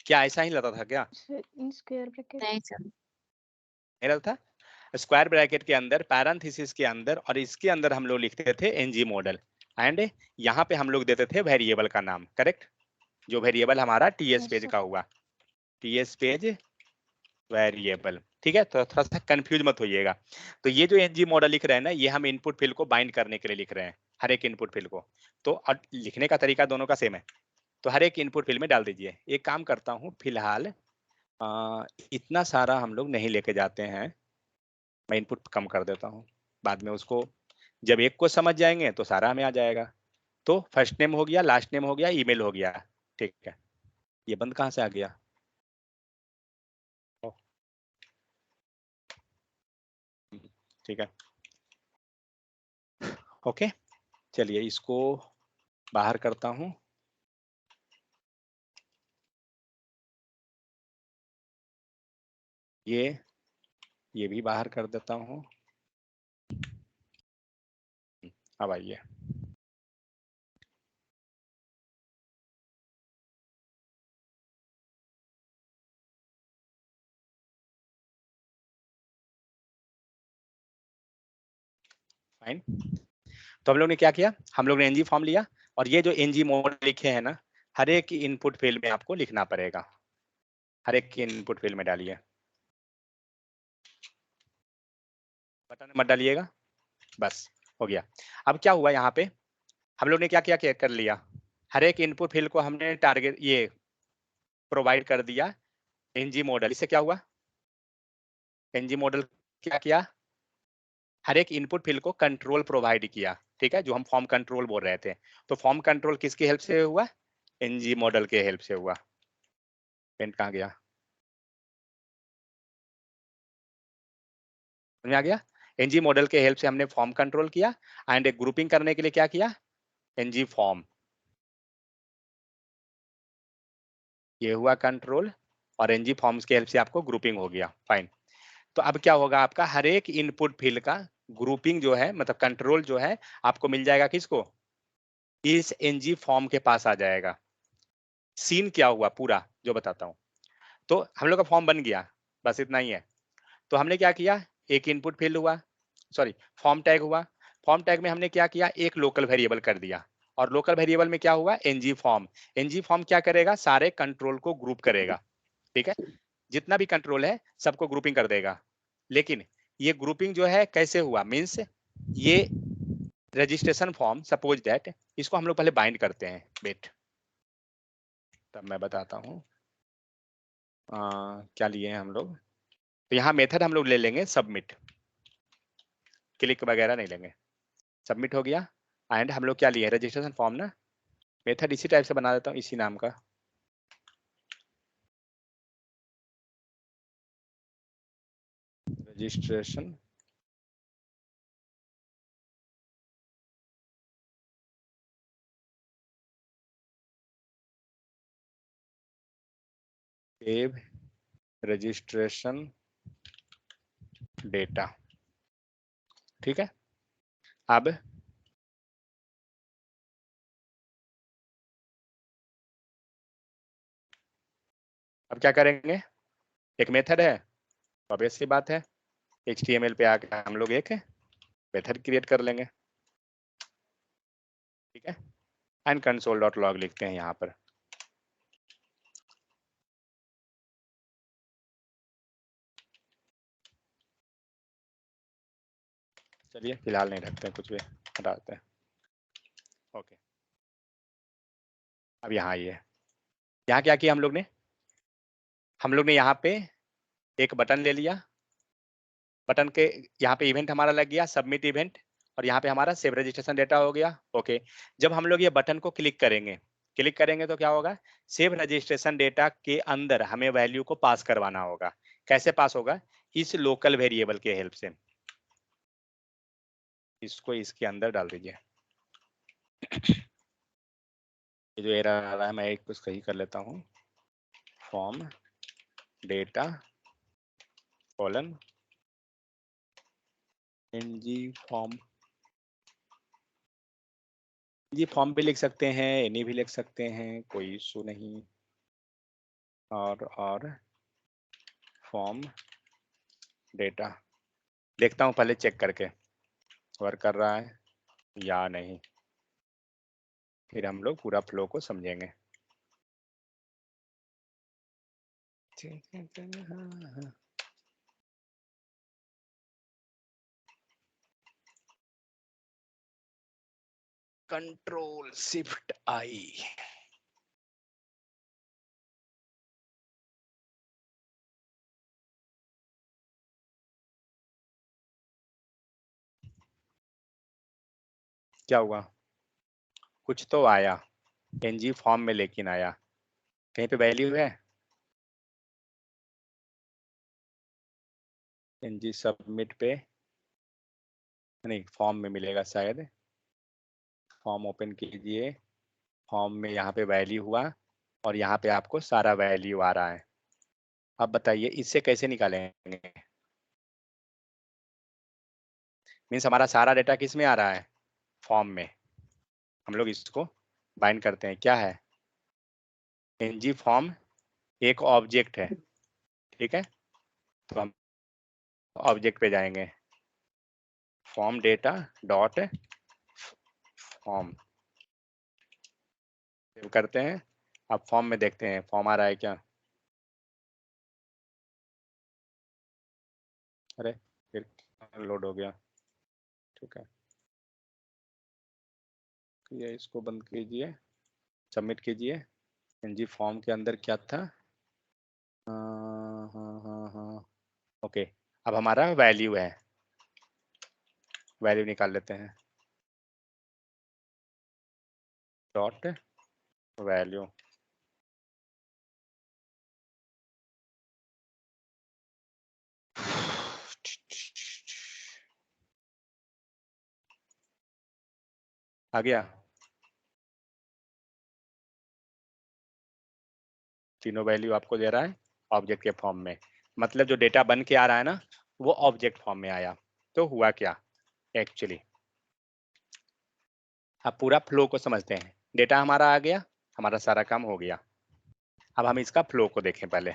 क्या ऐसा ही लगता था क्या, इन स्क्वायर ब्रैकेट नहीं सर, नहीं लगता था, स्क्वायर ब्रैकेट के अंदर, पैरेंथेसिस के अंदर, और इसके अंदर हम लोग लिखते थे ng मॉडल, एंड यहाँ पे हम लोग देते थे वेरिएबल का नाम, करेक्ट, जो वेरिएबल हमारा टीएस पेज का हुआ, टीएस पेज वेरिएबल। ठीक है, तो थोड़ा सा कंफ्यूज मत होइएगा। तो ये जो ng मॉडल लिख रहे हैं ना, ये हम इनपुट फील्ड को बाइंड करने के लिए लिख रहे हैं, हर एक इनपुट फील्ड को। तो और लिखने का तरीका दोनों का सेम है, तो हर एक इनपुट फील्ड में डाल दीजिए। एक काम करता हूँ फिलहाल, इतना सारा हम लोग नहीं लेके जाते हैं, मैं इनपुट कम कर देता हूँ, बाद में उसको जब एक को समझ जाएंगे तो सारा हमें आ जाएगा। तो फर्स्ट नेम हो गया, लास्ट नेम हो गया, ईमेल हो गया। ठीक है, ये बंद कहाँ से आ गया, ठीक है, ओके, चलिए इसको बाहर करता हूँ। ये भी बाहर कर देता हूँ। अब आइए, फाइन। तो हम लोग ने क्या किया, हम लोग ने ng फॉर्म लिया, और ये जो ng मॉडल लिखे हैं ना, हर एक इनपुट फील्ड में आपको लिखना पड़ेगा, हर एक इनपुट फील्ड में डालिए, बटन मत डालिएगा, बस हो गया। अब क्या हुआ, यहाँ पे हम लोग ने क्या क्या कर लिया, हर एक इनपुट फील्ड को हमने टारगेट ये प्रोवाइड कर दिया ng मॉडल। इससे क्या हुआ, ng मॉडल क्या किया, हर एक इनपुट फील्ड को कंट्रोल प्रोवाइड किया। ठीक है, जो हम फॉर्म कंट्रोल बोल रहे थे, तो फॉर्म कंट्रोल किसकी हेल्प से हुआ, ng मॉडल के हेल्प से हुआ। पेन कहाँ गया, समझ में आ गया, ng मॉडल के हेल्प से हमने फॉर्म कंट्रोल किया, एंड ग्रुपिंग करने के लिए क्या किया, ng फॉर्म, ये हुआ कंट्रोल, और ng फॉर्म्स के हेल्प से आपको ग्रुपिंग हो गया। फाइन, तो अब क्या होगा, आपका हर एक इनपुट फील्ड का ग्रुपिंग जो है, मतलब कंट्रोल जो है, आपको मिल जाएगा किसको, इस ng फॉर्म के पास आ जाएगा। सीन क्या हुआ पूरा जो बताता हूँ। तो हम लोग का फॉर्म बन गया, बस इतना ही है। तो हमने क्या किया, एक इनपुट फील्ड हुआ, सॉरी फॉर्म टैग हुआ, फॉर्म टैग में हमने क्या किया, एक लोकल वेरिएबल कर दिया, और लोकल वेरिएबल में क्या हुआ, एनजी फॉर्म। एनजी फॉर्म क्या करेगा, सारे कंट्रोल को ग्रुप करेगा, ठीक है, जितना भी कंट्रोल है सबको ग्रुपिंग कर देगा। लेकिन ये ग्रुपिंग जो है कैसे हुआ, मीन्स ये रजिस्ट्रेशन फॉर्म, सपोज दैट इसको हम लोग पहले बाइंड करते हैं, वेट तब मैं बताता हूँ क्या लिए हैं हम लोग। तो यहाँ मेथड हम लोग ले लेंगे सबमिट, क्लिक वगैरह नहीं लेंगे, सबमिट हो गया। एंड हम लोग क्या लिए, रजिस्ट्रेशन फॉर्म ना, मेथड इसी टाइप से बना देता हूँ, इसी नाम का, रजिस्ट्रेशन सेव रजिस्ट्रेशन डेटा, ठीक है। अब क्या करेंगे, एक मेथड है, ऑब्वियस सी बात है, HTML पे आकर हम लोग एक मेथड क्रिएट कर लेंगे, ठीक है। एंड कंसोल डॉट लॉग लिखते हैं यहाँ पर, चलिए फिलहाल नहीं रखते हैं, कुछ भी हटाते हैं, ओके। अब यहाँ आइए, यहाँ क्या किया हम लोग ने यहाँ पे एक बटन ले लिया, बटन के यहाँ पे इवेंट हमारा लग गया सबमिट इवेंट, और यहाँ पे हमारा सेव रजिस्ट्रेशन डेटा हो गया, ओके। जब हम लोग ये बटन को क्लिक करेंगे तो क्या होगा, सेव रजिस्ट्रेशन डेटा के अंदर हमें वैल्यू को पास करवाना होगा। कैसे पास होगा, इस लोकल वेरिएबल के हेल्प से, इसको इसके अंदर डाल दीजिए। ये जो एरर आ रहा है मैं एक कुछ सही कर लेता हूँ, form data colon NG form, ये फॉर्म भी लिख सकते हैं, एनी भी लिख सकते हैं, कोई इशू नहीं, और फॉर्म डेटा देखता हूँ पहले चेक करके वर्क कर रहा है या नहीं, फिर हम लोग पूरा फ्लो को समझेंगे। कंट्रोल शिफ्ट आई, क्या हुआ, कुछ तो आया एनजी फॉर्म में, लेकिन आया कहीं पे वैल्यू है, एनजी सबमिट पे नहीं, फॉर्म में मिलेगा शायद, फॉर्म ओपन कीजिए, फॉर्म में यहाँ पे वैल्यू हुआ, और यहाँ पे आपको सारा वैल्यू आ रहा है। अब बताइए इससे कैसे निकालेंगे, मीन्स हमारा सारा डेटा किस में आ रहा है, फॉर्म में। हम लोग इसको बाइंड करते हैं, क्या है, एनजी फॉर्म एक ऑब्जेक्ट है, ठीक है। तो हम ऑब्जेक्ट पे जाएंगे, form data dot form, save करते हैं। अब फॉर्म में देखते हैं फॉर्म आ रहा है क्या, अरे फिर लोड हो गया, ठीक है। ये इसको बंद कीजिए, सबमिट कीजिए। एनजी फॉर्म के अंदर क्या था, हाँ, ओके। अब हमारा वैल्यू है, वैल्यू निकाल लेते हैं, डॉट वैल्यू, आ गया, तीनों वैल्यू आपको दे रहा है ऑब्जेक्ट के फॉर्म में, मतलब जो डेटा बन के आ रहा है ना, वो ऑब्जेक्ट फॉर्म में आया। तो हुआ क्या एक्चुअली, अब पूरा फ्लो को समझते हैं, डेटा हमारा आ गया, हमारा सारा काम हो गया। अब हम इसका फ्लो को देखें पहले,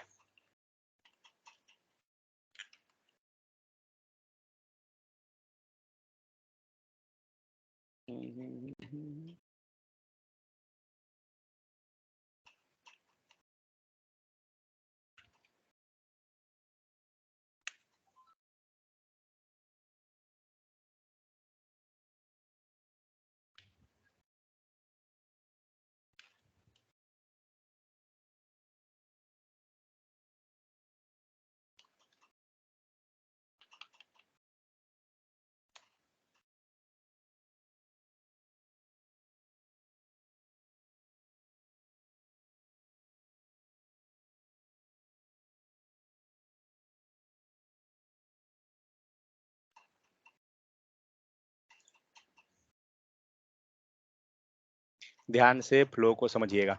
ध्यान से फ्लो को समझिएगा।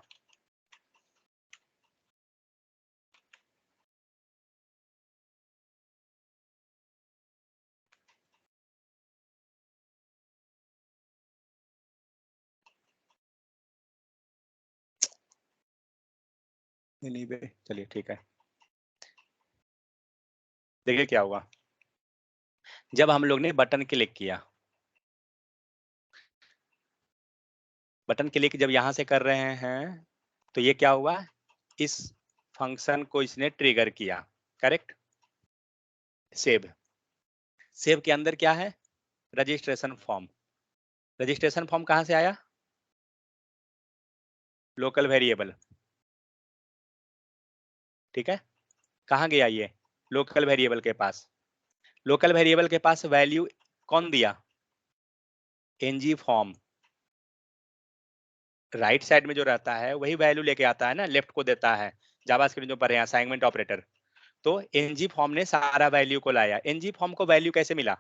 नहीं बे, चलिए ठीक है। देखिए क्या हुआ, जब हम लोग ने बटन क्लिक किया, बटन क्लिक जब यहां से कर रहे हैं तो ये क्या हुआ, इस फंक्शन को इसने ट्रिगर किया, करेक्ट। सेव, सेव के अंदर क्या है, रजिस्ट्रेशन फॉर्म। रजिस्ट्रेशन फॉर्म कहां से आया, लोकल वेरिएबल, ठीक है। कहां गया ये, लोकल वेरिएबल के पास। लोकल वेरिएबल के पास वैल्यू कौन दिया, एनजी फॉर्म। राइट साइड में जो रहता है वही वैल्यू लेके आता है ना, लेफ्ट को देता है। जावास्क्रिप्ट जो पढ़े हैं असाइनमेंट ऑपरेटर, तो एनजी फॉर्म ने सारा वैल्यू को लाया। एनजी फॉर्म को वैल्यू कैसे मिला,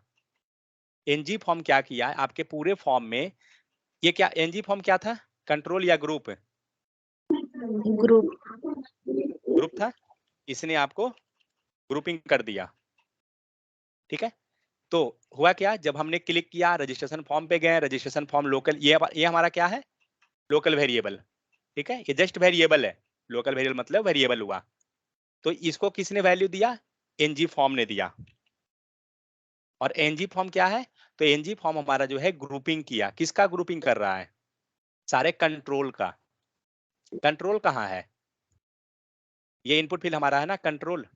एनजी फॉर्म क्या किया आपके पूरे फॉर्म में, ये क्या एनजी फॉर्म क्या था, कंट्रोल या ग्रुप, ग्रुप। ग्रुप था, इसने आपको ग्रुपिंग कर दिया, ठीक है। तो हुआ क्या, जब हमने क्लिक किया रजिस्ट्रेशन फॉर्म पे गए, रजिस्ट्रेशन फॉर्म लोकल, ये हमारा क्या है, लोकल वेरिएबल, ठीक है। ये जस्ट वेरिएबल है, लोकल वेरिएबल मतलब वेरिएबल हुआ। तो इसको किसने वैल्यू दिया, एनजी फॉर्म ने दिया। और एनजी फॉर्म क्या है, तो एनजी फॉर्म हमारा जो है ग्रुपिंग किया, किसका ग्रुपिंग कर रहा है, सारे कंट्रोल का। कंट्रोल कहाँ है, ये इनपुट फील्ड हमारा है ना कंट्रोल।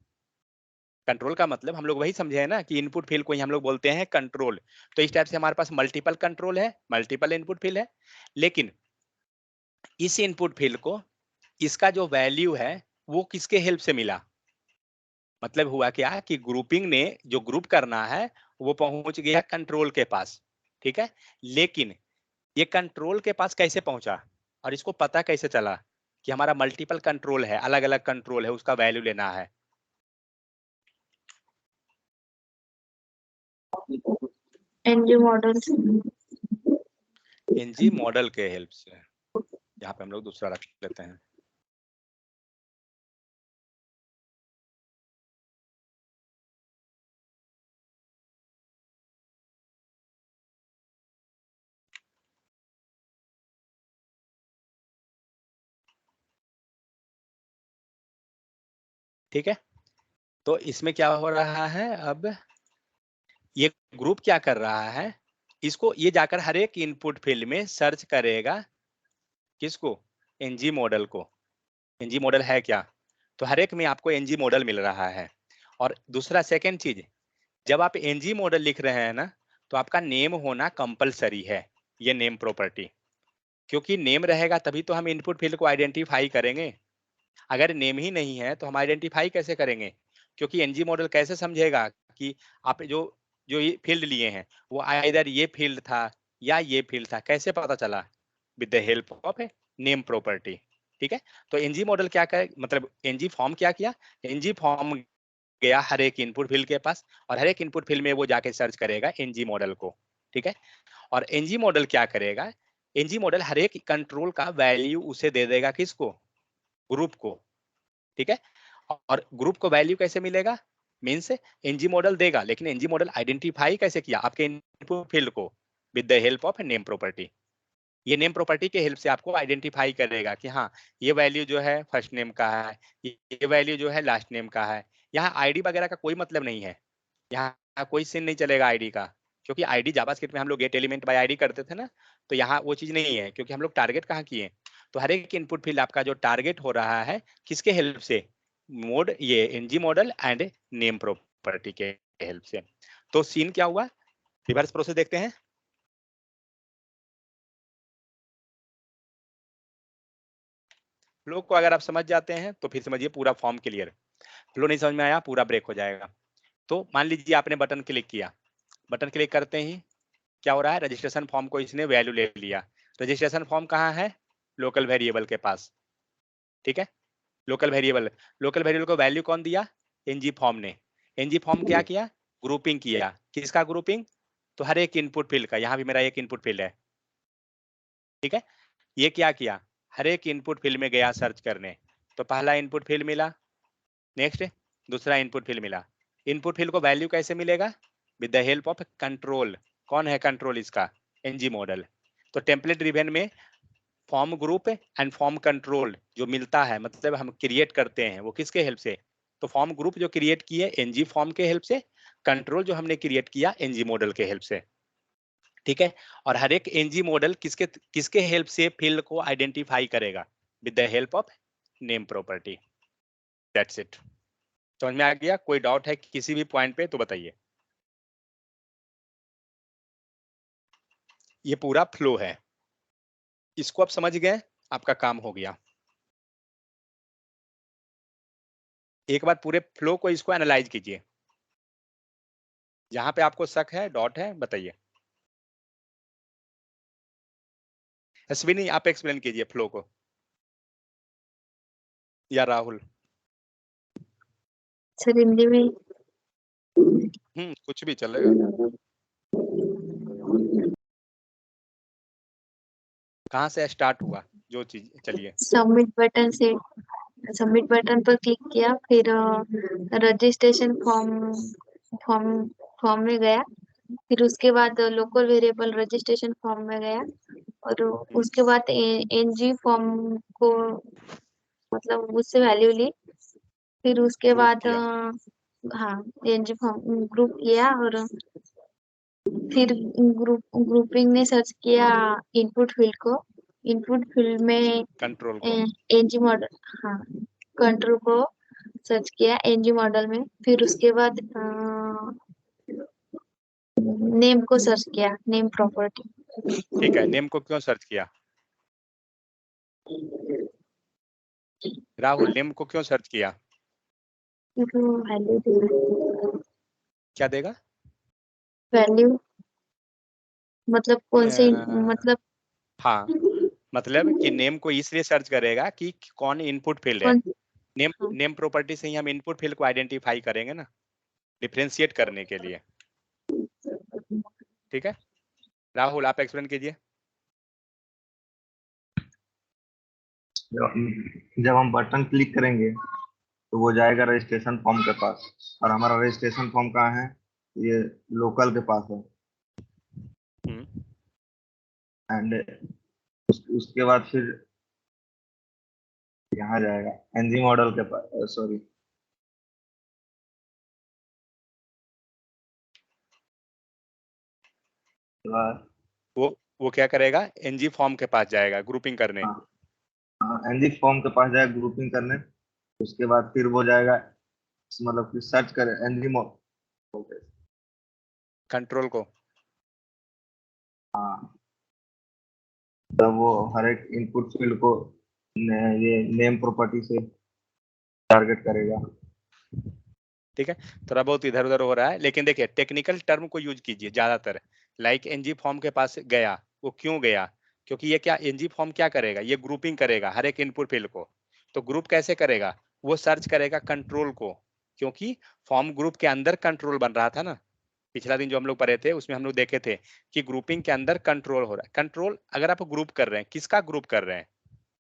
कंट्रोल का मतलब हम लोग वही समझे हैं ना कि इनपुट फील्ड को ही हम लोग बोलते हैं कंट्रोल। तो इस टाइप से हमारे पास मल्टीपल कंट्रोल है, मल्टीपल इनपुट फील्ड है। लेकिन इस इनपुट फील्ड को, इसका जो वैल्यू है वो किसके हेल्प से मिला, मतलब हुआ क्या कि ग्रुपिंग ने जो ग्रुप करना है वो पहुंच गया कंट्रोल के पास, ठीक है। लेकिन ये कंट्रोल के पास कैसे पहुंचा, और इसको पता कैसे चला कि हमारा मल्टीपल कंट्रोल है, अलग अलग कंट्रोल है, उसका वैल्यू लेना है। NG model. एनजी मॉडल के हेल्प से, यहाँ पे हम लोग दूसरा रख लेते हैं। ठीक है, तो इसमें क्या हो रहा है, अब ये ग्रुप क्या कर रहा है, इसको ये जाकर हर एक इनपुट फील्ड में सर्च करेगा, किसको, एनजी मॉडल को। एनजी मॉडल है क्या, तो हर एक में आपको एनजी मॉडल मिल रहा है। और दूसरा सेकेंड चीज, जब आप एनजी मॉडल लिख रहे हैं ना, तो आपका नेम होना कंपलसरी है, ये नेम प्रॉपर्टी। क्योंकि नेम रहेगा तभी तो हम इनपुट फील्ड को आइडेंटिफाई करेंगे। अगर नेम ही नहीं है तो हम आइडेंटिफाई कैसे करेंगे, क्योंकि एनजी मॉडल कैसे समझेगा कि आप जो जो ये फील्ड लिए हैं वो आइदर ये फील्ड था या ये फील्ड था, कैसे पता चला, with the help of a name property, ठीक है। तो एनजी मॉडल क्या करे, मतलब एनजी फॉर्म क्या किया, एनजी फॉर्म गया हर एक इनपुट फील्ड के पास, और हर एक इनपुट फील्ड में वो जाके सर्च करेगा एनजी मॉडल को, ठीक है। और एनजी मॉडल क्या करेगा, एनजी मॉडल हर एक कंट्रोल का वैल्यू उसे दे देगा, किसको, ग्रुप को, ठीक है। और ग्रुप को वैल्यू कैसे मिलेगा, मीन्स एनजी मॉडल देगा, लेकिन एनजी मॉडल आइडेंटिफाई कैसे किया, आपके इनपुट फील्ड को, with the help of name property. ये नेम प्रॉपर्टी के हेल्प से आपको आइडेंटिफाई करेगा कि हाँ ये वैल्यू जो है फर्स्ट नेम का है, ये वैल्यू जो है लास्ट नेम का है। यहाँ आईडी वगैरह का कोई मतलब नहीं है, यहाँ कोई सीन नहीं चलेगा आईडी का, क्योंकि आईडी जावास्क्रिप्ट में हम लोग गेट एलिमेंट बाय आईडी करते थे ना, तो यहाँ वो चीज नहीं है, क्योंकि हम लोग टारगेट कहाँ किए। तो हर एक इनपुट फील्ड आपका जो टारगेट हो रहा है किसके हेल्प से, मोड ये NG model and name property के हेल्प से। तो सीन क्या हुआ, रिवर्स प्रोसेस देखते हैं। फ्लो को अगर आप समझ जाते हैं तो फिर समझिए पूरा फॉर्म क्लियर। फ्लो नहीं समझ में आया, पूरा ब्रेक हो जाएगा। तो मान लीजिए आपने बटन क्लिक किया, बटन क्लिक करते ही क्या हो रहा है, रजिस्ट्रेशन फॉर्म को इसने वैल्यू ले लिया। रजिस्ट्रेशन फॉर्म कहाँ है, लोकल वेरिएबल के पास, ठीक है। लोकल वेरिएबल, लोकल वेरिएबल को वैल्यू कौन दिया, एनजी फॉर्म ने। एनजी फॉर्म क्या किया, ग्रुपिंग किया, किसका ग्रुपिंग, तो हर एक इनपुट फील्ड का, यहाँ भी मेरा एक इनपुट फील्ड है, ठीक है। ये क्या किया, हर एक इनपुट फील्ड में गया सर्च करने, तो पहला इनपुट फील्ड मिला, नेक्स्ट दूसरा इनपुट फील्ड मिला। इनपुट फील्ड को वैल्यू कैसे मिलेगा, with the help of control. कौन है कंट्रोल इसका, एनजी मॉडल। तो टेम्पलेट ड्रिवन में form group and form control जो मिलता है, मतलब हम क्रिएट करते हैं वो किसके हेल्प से, तो फॉर्म ग्रुप जो क्रिएट किए एनजी फॉर्म के हेल्प से, कंट्रोल जो हमने क्रिएट किया एनजी मॉडल के हेल्प से, ठीक है। और हर एक एनजी मॉडल किसके किसके हेल्प से फील्ड को आइडेंटिफाई करेगा, with the help of name property. That's it. समझ में आ गया, कोई डाउट है किसी भी पॉइंट पे तो बताइए। ये पूरा फ्लो है, इसको आप समझ गए, आपका काम हो गया। एक बार पूरे फ्लो को इसको एनालाइज कीजिए, जहां पे आपको शक है डॉट है बताइए। अश्विनी आप एक्सप्लेन कीजिए फ्लो को, या राहुल। सर हिंदी में। कुछ भी चलेगा। कहाँ से स्टार्ट हुआ जो चीज, चलिए। सबमिट बटन से, सबमिट बटन पर क्लिक किया, फिर रजिस्ट्रेशन फॉर्म फॉर्म फॉर्म में गया, फिर उसके बाद लोकल वेरिएबल रजिस्ट्रेशन फॉर्म में गया, और उसके बाद एनजी फॉर्म को मतलब उससे वैल्यू ली, फिर उसके ग्रुप बाद किया, हाँ एनजी फॉर्म ग्रुप किया, और फिर ग्रुपिंग में सर्च किया इनपुट फील्ड को, इनपुट फील्ड में कंट्रोल को। एनजी मॉडल, हाँ कंट्रोल को सर्च किया एनजी मॉडल में, फिर उसके बाद नेम को सर्च किया, नेम प्रॉपर्टी। ठीक है, नेम को क्यों सर्च किया, राहुल नेम को क्यों सर्च किया, वैल्यू, क्या देगा, वैल्यू मतलब कौन से, मतलब हाँ मतलब कि नेम को इसलिए सर्च करेगा कि कौन इनपुट फील्ड है। कौन, नेम हाँ, नेम प्रॉपर्टी से ही हम इनपुट फील्ड को आइडेंटिफाई करेंगे ना, डिफरेंशिएट करने के लिए। ठीक है, राहुल आप एक्सप्लेन कीजिए। जब हम बटन क्लिक करेंगे तो वो जाएगा रजिस्ट्रेशन फॉर्म के पास, और हमारा रजिस्ट्रेशन फॉर्म कहाँ है, ये लोकल के पास है। एंड उसके बाद फिर यहाँ जाएगा एनजी मॉडल के पास, सॉरी वो क्या करेगा, एनजी फॉर्म के पास जाएगा ग्रुपिंग करने। एनजी फॉर्म के पास जाएगा ग्रुपिंग करने। उसके बाद फिर वो जाएगा, मतलब कि सर्च करे एनजी मॉडल, कंट्रोल को, हाँ तब वो हर एक इनपुट फील्ड को ये नेम प्रॉपर्टी से टारगेट करेगा। ठीक है। थोड़ा बहुत इधर उधर हो रहा है, लेकिन देखिए टेक्निकल टर्म को यूज कीजिए ज्यादातर। लाइक एनजी फॉर्म के पास गया, वो क्यों गया, क्योंकि ये क्या एनजी फॉर्म क्या करेगा, ये ग्रुपिंग करेगा हर एक इनपुट फील्ड को। तो ग्रुप कैसे करेगा, वो सर्च करेगा कंट्रोल को, क्योंकि फॉर्म ग्रुप के अंदर कंट्रोल बन रहा था ना। पिछला दिन जो हम लोग पढ़े थे उसमें हम लोग देखे थे कि ग्रुपिंग के अंदर कंट्रोल हो रहा है। कंट्रोल अगर आप ग्रुप कर रहे हैं, किसका ग्रुप कर रहे हैं,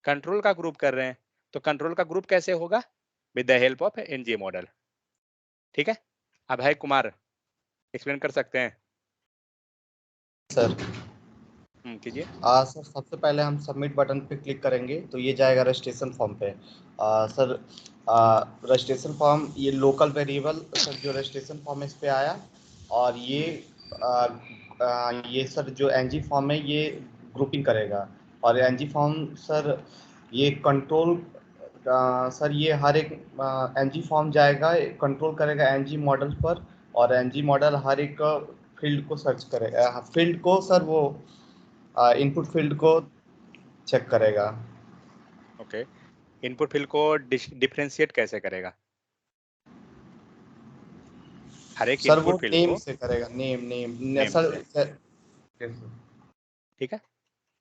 कंट्रोल का ग्रुप कर रहे हैं, तो कंट्रोल का ग्रुप कैसे होगा, with the help of NG model. ठीक है, अब है कुमार एक्सप्लेन कर सकते हैं। सर कीजिए। सर सबसे पहले हम सबमिट बटन पे क्लिक करेंगे तो ये जाएगा रजिस्ट्रेशन फॉर्म पे। सर रजिस्ट्रेशन फॉर्म ये लोकल वेरिएबल सर जो रजिस्ट्रेशन फॉर्म इस पे आया, और ये सर जो एनजी फॉर्म है ये ग्रुपिंग करेगा, और एनजी फॉर्म सर ये कंट्रोल सर ये हर एक एनजी फॉर्म जाएगा कंट्रोल करेगा एनजी मॉडल पर, और एनजी मॉडल हर एक फील्ड को सर्च करेगा, फील्ड को सर वो इनपुट फील्ड को चेक करेगा। ओके, इनपुट फील्ड को डिफरेंशिएट कैसे करेगा, हर एक सर वो इनपुट फील्ड नेम को से करेगा, नेम नेम नेम सर से। ठीक है,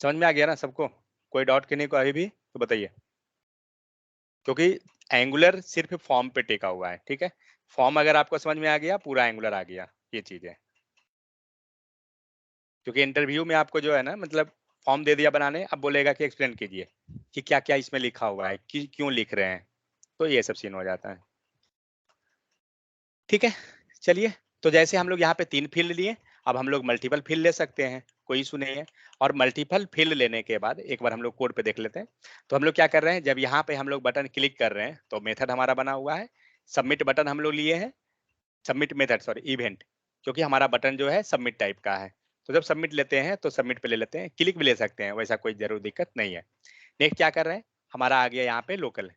समझ में आ गया ना सबको, कोई डाउट किसी को अभी भी तो बताइए। क्योंकि एंगुलर सिर्फ फॉर्म पे टेका हुआ है, ठीक है। फॉर्म अगर आपको समझ में आ गया, पूरा एंगुलर आ गया, ये चीज है। क्योंकि इंटरव्यू में आपको जो है ना, मतलब फॉर्म दे दिया बनाने, अब बोलेगा कि एक्सप्लेन कीजिए कि क्या क्या इसमें लिखा हुआ है, कि क्यों लिख रहे हैं, तो ये सब सीन हो जाता है। ठीक है, चलिए, तो जैसे हम लोग यहाँ पे 3 फील्ड लिए, अब हम लोग मल्टीपल फील्ड ले सकते हैं, कोई इशू नहीं है। और मल्टीपल फील्ड लेने के बाद एक बार हम लोग कोड पे देख लेते हैं। तो हम लोग क्या कर रहे हैं, जब यहाँ पे हम लोग बटन क्लिक कर रहे हैं तो मेथड हमारा बना हुआ है, सबमिट बटन हम लोग लिए हैं, सबमिट मेथड सॉरी इवेंट, क्योंकि हमारा बटन जो है सबमिट टाइप का है। तो जब सबमिट लेते हैं तो सबमिट पे ले लेते हैं, क्लिक भी ले सकते हैं, वैसा कोई जरूर दिक्कत नहीं है। नेक्स्ट क्या कर रहे हैं, हमारा आ गया यहाँ पे लोकल,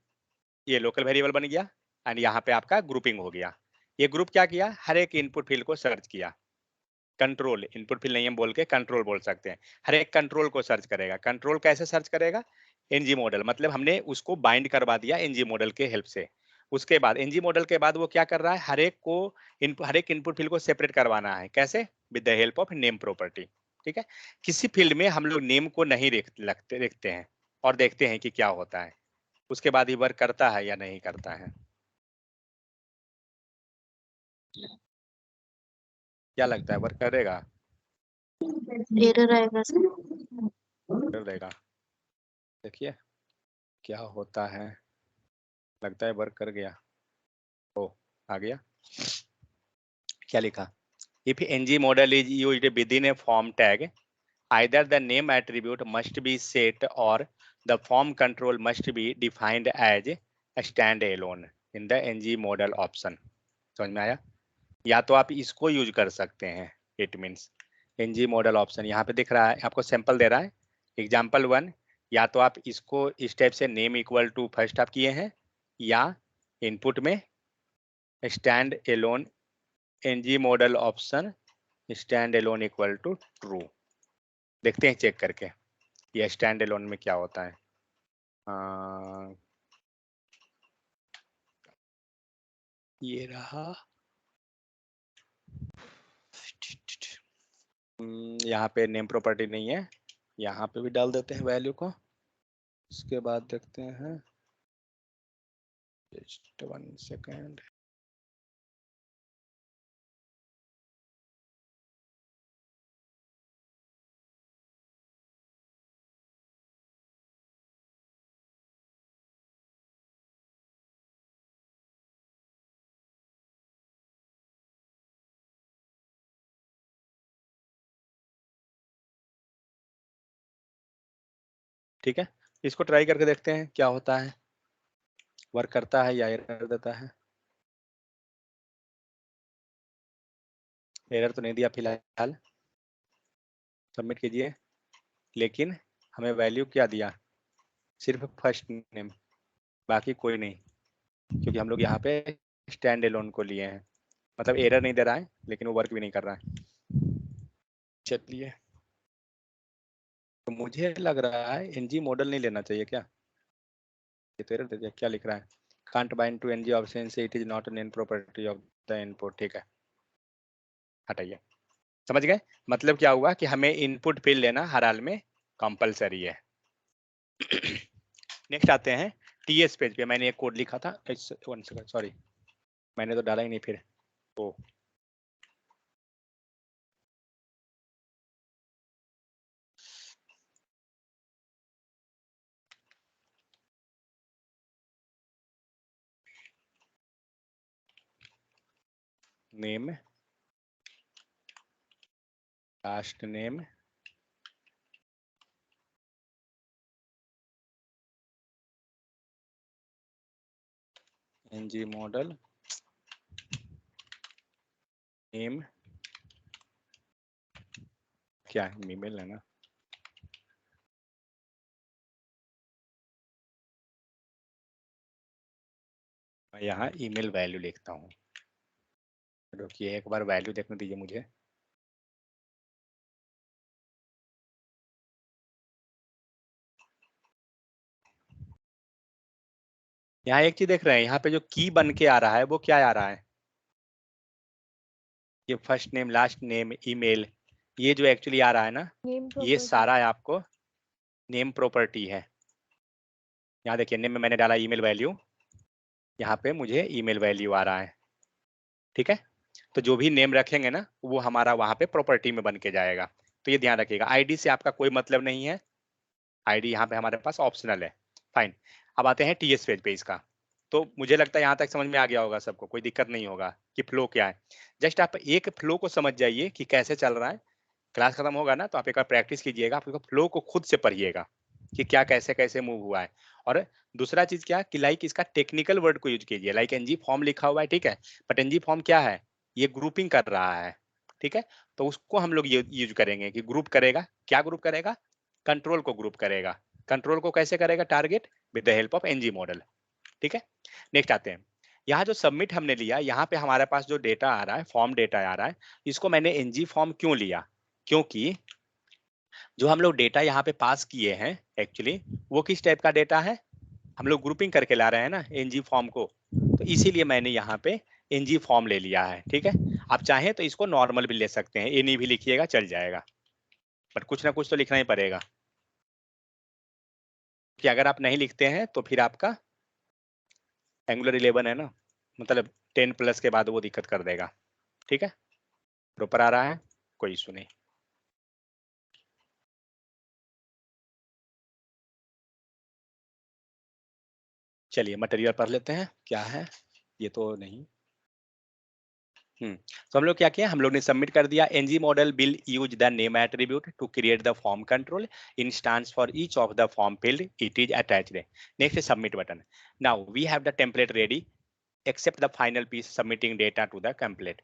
ये लोकल वेरिएबल बन गया, एंड यहाँ पे आपका ग्रुपिंग हो गया। ये ग्रुप क्या किया, हर एक इनपुट फील्ड को सर्च किया, कंट्रोल इनपुट फील्ड नहीं हम बोल के कंट्रोल बोल सकते हैं, हर एक कंट्रोल को सर्च करेगा। कंट्रोल कैसे सर्च करेगा, एनजी मॉडल, मतलब हमने उसको बाइंड करवा दिया एनजी मॉडल के हेल्प से। उसके बाद एनजी मॉडल के बाद वो क्या कर रहा है, हर एक इनपुट फील्ड को सेपरेट करवाना है, कैसे, with the help of name property. ठीक है, किसी फील्ड में हम लोग नेम को नहीं देखते हैं और देखते हैं कि क्या होता है, उसके बाद ही वर्क करता है या नहीं करता है। क्या लगता है, वर्क करेगा, एरर आएगा सर। कर देगा, देखिए क्या होता है, लगता है वर्क कर गया, ओ आ गया। क्या लिखा, if ng model is used within a form tag, either the name attribute must be set or the form control must be defined as a standalone in the ng model option। समझ में आया, या तो आप इसको use कर सकते हैं, it means ng model option यहाँ पे दिख रहा है, आपको सैंपल दे रहा है एग्जाम्पल 1, या तो आप इसको इस टाइप से नेम इक्वल टू फर्स्ट आप किए हैं, या इनपुट में stand alone ng model option stand alone equal to true. देखते हैं चेक करके ये स्टैंड एलोन में क्या होता है। ये रहा, यहाँ पे नेम प्रॉपर्टी नहीं है, यहाँ पे भी डाल देते हैं वैल्यू को, इसके बाद देखते हैं, जस्ट 1 सेकेंड, ठीक है, इसको ट्राई करके देखते हैं क्या होता है, वर्क करता है या एरर देता है। एरर तो नहीं दिया फिलहाल, सबमिट कीजिए, लेकिन हमें वैल्यू क्या दिया, सिर्फ फर्स्ट नेम, बाकी कोई नहीं, क्योंकि हम लोग यहाँ पे स्टैंड एलोन को लिए हैं, मतलब एरर नहीं दे रहा है लेकिन वो वर्क भी नहीं कर रहा है। चलिए, तो मुझे लग रहा है एनजी मॉडल नहीं लेना चाहिए क्या, ये तो एरर दे दिया, क्या लिख रहा है, can't bind to NG option से it is not an property of the input. ठीक है, हटाइए, समझ गए, मतलब क्या हुआ कि हमें इनपुट फील्ड लेना हर हाल में कंपलसरी है। नेक्स्ट आते हैं टीएस पेज पे, मैंने एक कोड लिखा था, 1 सेकंड सॉरी, मैंने तो डाला ही नहीं फिर, ओ name, last name, NG model, name, क्या है, ईमेल है ना, मैं यहाँ ईमेल वैल्यू लिखता हूँ, रुकिए एक बार वैल्यू देखने दीजिए मुझे। यहाँ एक चीज देख रहे हैं, यहाँ पे जो की बन के आ रहा है वो क्या आ रहा है, ये first name last name email, ये जो एक्चुअली आ रहा है ना, ये सारा आपको नेम प्रॉपर्टी है। यहाँ देखिए नेम में मैंने डाला ईमेल वैल्यू, यहाँ पे मुझे ईमेल वैल्यू आ रहा है। ठीक है, तो जो भी नेम रखेंगे ना वो हमारा वहाँ पे प्रॉपर्टी में बन के जाएगा, तो ये ध्यान रखिएगा, आईडी से आपका कोई मतलब नहीं है, आईडी यहाँ पे हमारे पास ऑप्शनल है। फाइन, अब आते हैं टीएस पेज पे इसका। तो मुझे लगता है यहाँ तक समझ में आ गया होगा सबको, कोई दिक्कत नहीं होगा कि फ्लो क्या है। जस्ट आप एक फ्लो को समझ जाइए कि कैसे चल रहा है। क्लास खत्म होगा ना तो आप एक बार प्रैक्टिस कीजिएगा, आप फ्लो को खुद से पढ़िएगा कि क्या कैसे कैसे मूव हुआ है। और दूसरा चीज क्या कि लाइक इसका टेक्निकल वर्ड को यूज कीजिए, लाइक एनजी फॉर्म लिखा हुआ है, ठीक है, बट एनजी फॉर्म क्या है, ये ग्रुपिंग कर रहा है, ठीक है। तो उसको हम लोग यूज करेंगे कि ग्रुप करेगा, क्या ग्रुप करेगा, कंट्रोल को ग्रुप करेगा। कंट्रोल को कैसे करेगा, target with the help of NG model, ठीक है। नेक्स्ट आते हैं, यहाँ जो सबमिट हमने लिया, यहाँ पे हमारे पास जो डेटा आ रहा है, फॉर्म डेटा आ रहा है, इसको मैंने एनजी फॉर्म क्यों लिया, क्योंकि जो हम लोग डेटा यहाँ पे पास किए हैं एक्चुअली वो किस टाइप का डेटा है, हम लोग ग्रुपिंग करके ला रहे हैं ना एनजी फॉर्म को, तो इसीलिए मैंने यहाँ पे एनजी फॉर्म ले लिया है, ठीक है। आप चाहें तो इसको नॉर्मल भी ले सकते हैं, एनी भी लिखिएगा चल जाएगा, बट कुछ ना कुछ तो लिखना ही पड़ेगा, कि अगर आप नहीं लिखते हैं तो फिर आपका एंगुलर 11 है ना, मतलब 10 प्लस के बाद वो दिक्कत कर देगा, ठीक है। प्रॉपर आ रहा है, कोई इशू नहीं। चलिए मटेरियल पढ़ लेते हैं क्या है, ये तो नहीं। तो हम लोग क्या किया, हम लोग ने सबमिट कर दिया, NG model will use the name attribute to create the form control instance for each of the form field it is attached. Next submit button, now we have the template ready except the final piece submitting data to the template.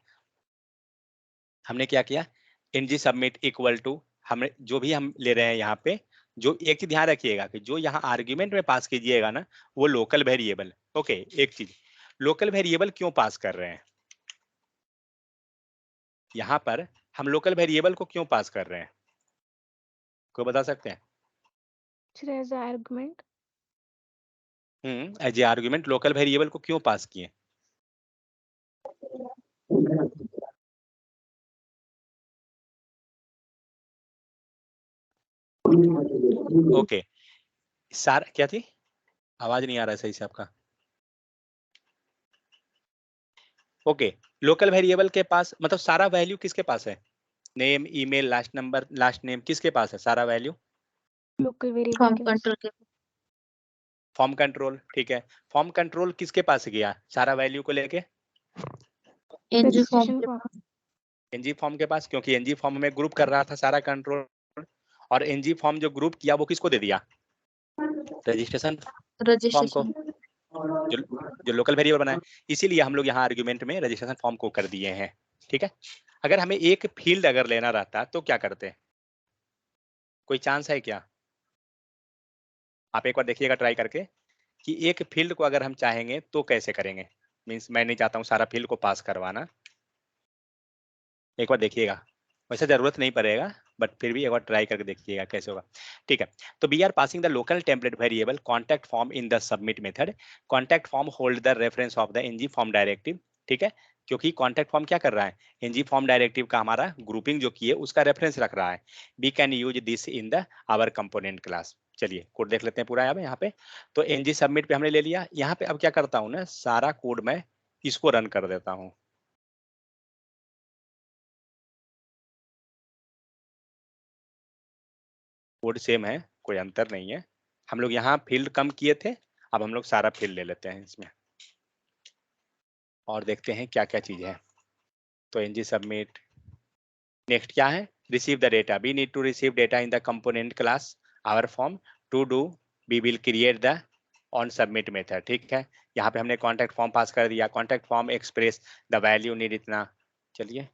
हमने क्या किया, NG submit equal to, हमें जो भी हम ले रहे हैं यहाँ पे, जो एक चीज ध्यान रखिएगा कि जो यहाँ आर्ग्यूमेंट में पास कीजिएगा ना वो लोकल वेरिएबल, ओके। एक चीज, लोकल वेरिएबल क्यों पास कर रहे हैं, यहाँ पर हम लोकल वेरिएबल को क्यों पास कर रहे हैं, कोई बता सकते हैं? As an argument. As a argument local variable को क्यों पास किए, ओके। सार क्या थी, आवाज नहीं आ रहा है सही से आपका। ओके, लोकल वेरिएबल के पास मतलब सारा वैल्यू किसके पास है, name, email, last number, last name, किसके पास है सारा वैल्यू, Local variable फॉर्म के पास। कंट्रोल के फॉर्म कंट्रोल, ठीक है। फॉर्म कंट्रोल किसके पास गया सारा वैल्यू को लेके, एनजी फॉर्म Registration के form. एनजी फॉर्म के पास, क्योंकि एनजी फॉर्म में ग्रुप कर रहा था सारा कंट्रोल, और एनजी फॉर्म जो ग्रुप किया वो किसको दे दिया, रजिस्ट्रेशन फॉर्म को, रजिस्ट्रेशन जो जो लोकल वेरिएबल बनाए, इसीलिए हम लोग यहाँ आर्गुमेंट में रजिस्ट्रेशन फॉर्म को कर दिए हैं, ठीक है। अगर हमें एक फील्ड अगर लेना रहता तो क्या करते, कोई चांस है क्या, आप एक बार देखिएगा ट्राई करके कि एक फील्ड को अगर हम चाहेंगे तो कैसे करेंगे, मीन्स मैं नहीं चाहता हूँ सारा फील्ड को पास करवाना, एक बार देखिएगा, वैसे जरूरत नहीं पड़ेगा बट फिर भी एक बार ट्राई करके देखिएगा कैसे होगा, ठीक है। तो we are passing the local template variable contact form in the submit method, contact form hold the reference of the NG form directive, ठीक है, क्योंकि कॉन्टैक्ट फॉर्म क्या कर रहा है, एनजी फॉर्म डायरेक्टिव का हमारा ग्रुपिंग जो किए उसका रेफरेंस रख रहा है। We can use this in the our component class. चलिए कोड देख लेते हैं पूरा यहाँ पे। तो एनजी सबमिट पे हमने ले लिया, यहाँ पे अब क्या करता हूँ ना, सारा कोड मैं इसको रन कर देता हूँ, कोड सेम है, कोई अंतर नहीं है। हम लोग यहाँ फील्ड कम किए थे, अब हम लोग सारा फील्ड ले लेते हैं इसमें और देखते हैं क्या क्या चीज है। तो एनजी सबमिट, नेक्स्ट क्या है, receive the data, we need to receive data in the component class our form, to do we will create the on submit method, ठीक है। यहाँ पे हमने कॉन्टैक्ट फॉर्म पास कर दिया, contact form express the value need इतना, चलिए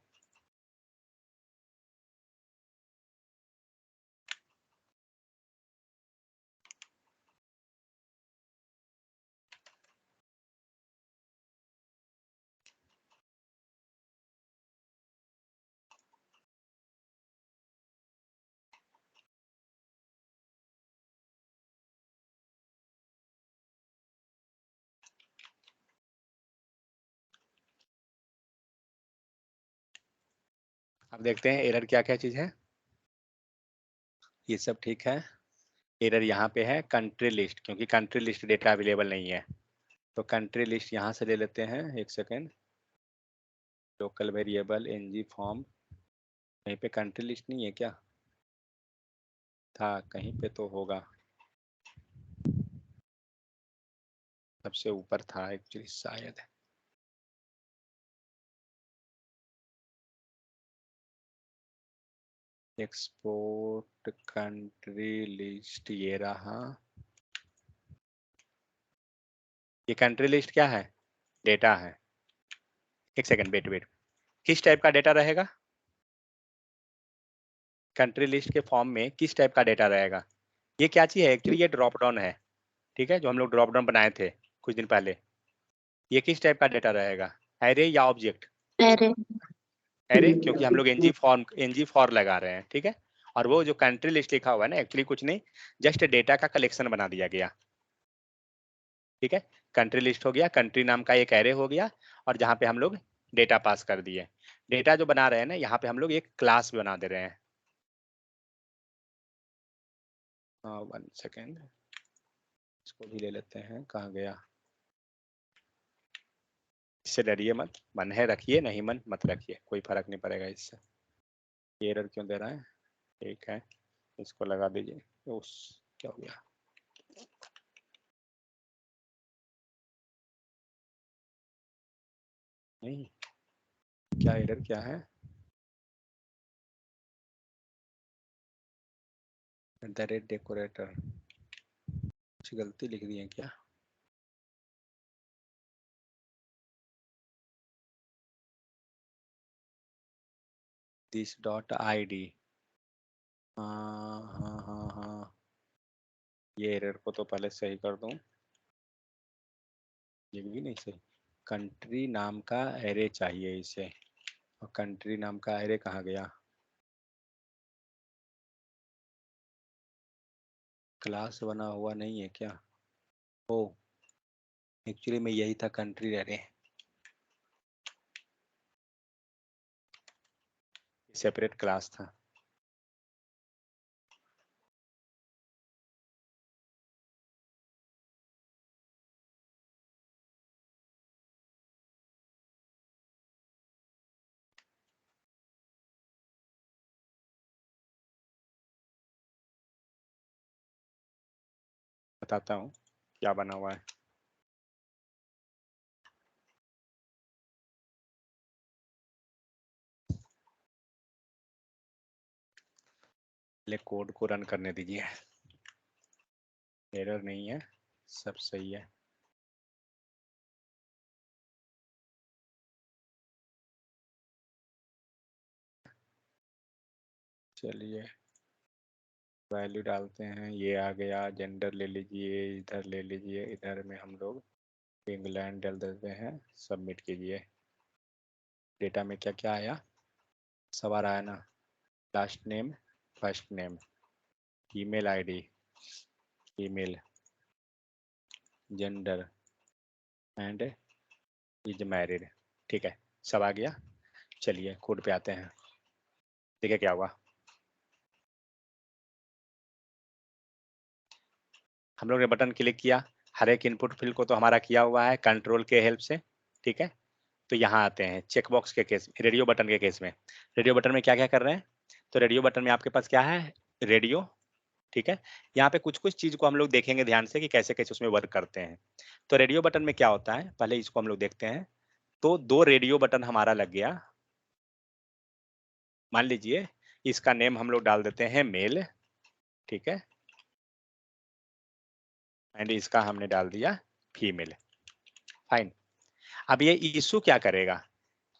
अब देखते हैं एरर क्या क्या चीज है, ये सब ठीक है। एरर यहाँ पे है कंट्री लिस्ट, क्योंकि कंट्री लिस्ट डेटा अवेलेबल नहीं है, तो कंट्री लिस्ट यहाँ से ले लेते हैं, एक second, local variable NG form, यहीं पे कंट्री लिस्ट नहीं है क्या, था, कहीं पे तो होगा, सबसे ऊपर था एक्चुअली शायद। एक्सपोर्ट कंट्री लिस्ट ये रहा। ये कंट्री लिस्ट क्या है? डेटा है। एक सेकंड, वेट वेट, किस टाइप का डेटा रहेगा? कंट्री लिस्ट के फॉर्म में किस टाइप का डेटा रहेगा? ये क्या चीज है एक्चुअली? ये ड्रॉप डाउन है, ठीक है, जो हम लोग ड्रॉप डाउन बनाए थे कुछ दिन पहले। ये किस टाइप का डेटा रहेगा? एरे या ऑब्जेक्ट? एरे। एरे, क्योंकि हम लोग एनजी फॉर लगा रहे हैं, ठीक है। और वो जो कंट्री लिस्ट लिखा हुआ है ना, एक्चुअली कुछ नहीं, जस्ट डेटा का कलेक्शन बना दिया गया, ठीक है। कंट्री लिस्ट हो गया, कंट्री नाम का एक एरे हो गया, और जहाँ पे हम लोग डेटा पास कर दिए। डेटा जो बना रहे हैं ना, यहाँ पे हम लोग एक क्लास बना दे रहे हैं। 1 सेकेंड, इसको भी ले लेते हैं, कहाँ गया? इससे डरिए मत, मन है रखिए, नहीं मन मत रखिए, कोई फर्क नहीं पड़ेगा इससे। ये एरर क्यों दे रहा है? ठीक है, इसको लगा दीजिए। उस क्या हो गया? नहीं, क्या एरर क्या है? डेकोरेटर, कुछ गलती लिख दी है क्या? दिस डॉट ID, हाँ, ये एरर को तो पहले सही कर दूं। ये भी नहीं सही। कंट्री नाम का एरे चाहिए इसे, और कंट्री नाम का एरे कहाँ गया? क्लास बना हुआ नहीं है क्या? ओ, एक्चुअली में यही था कंट्री एरे, सेपरेट क्लास था। बताता हूँ क्या बना हुआ है। पहले कोड को रन करने दीजिए, एरर नहीं है, सब सही है। चलिए वैल्यू डालते हैं, ये आ गया। जेंडर ले लीजिए, इधर ले लीजिए, इधर में हम लोग इंग्लैंड डाल देते हैं, सबमिट कीजिए। डेटा में क्या क्या आया? सब आ रहा है ना? Last name, first name, email ID, email, gender and is married, ठीक है, सब आ गया। चलिए कोड पे आते हैं, देखिए क्या हुआ। हम लोग ने बटन क्लिक किया, हर एक इनपुट फील्ड को तो हमारा किया हुआ है कंट्रोल के हेल्प से, ठीक है। तो यहाँ आते हैं चेकबॉक्स के केस, रेडियो बटन के केस में। रेडियो बटन में क्या क्या कर रहे हैं? तो रेडियो बटन में आपके पास क्या है? रेडियो, ठीक है। यहाँ पे कुछ कुछ चीज को हम लोग देखेंगे ध्यान से कि कैसे कैसे उसमें वर्क करते हैं। तो रेडियो बटन में क्या होता है, पहले इसको हम लोग देखते हैं। तो 2 रेडियो बटन हमारा लग गया। मान लीजिए इसका नेम हम लोग डाल देते हैं मेल, ठीक है, एंड इसका हमने डाल दिया फीमेल, फाइन। अब ये इशू क्या करेगा?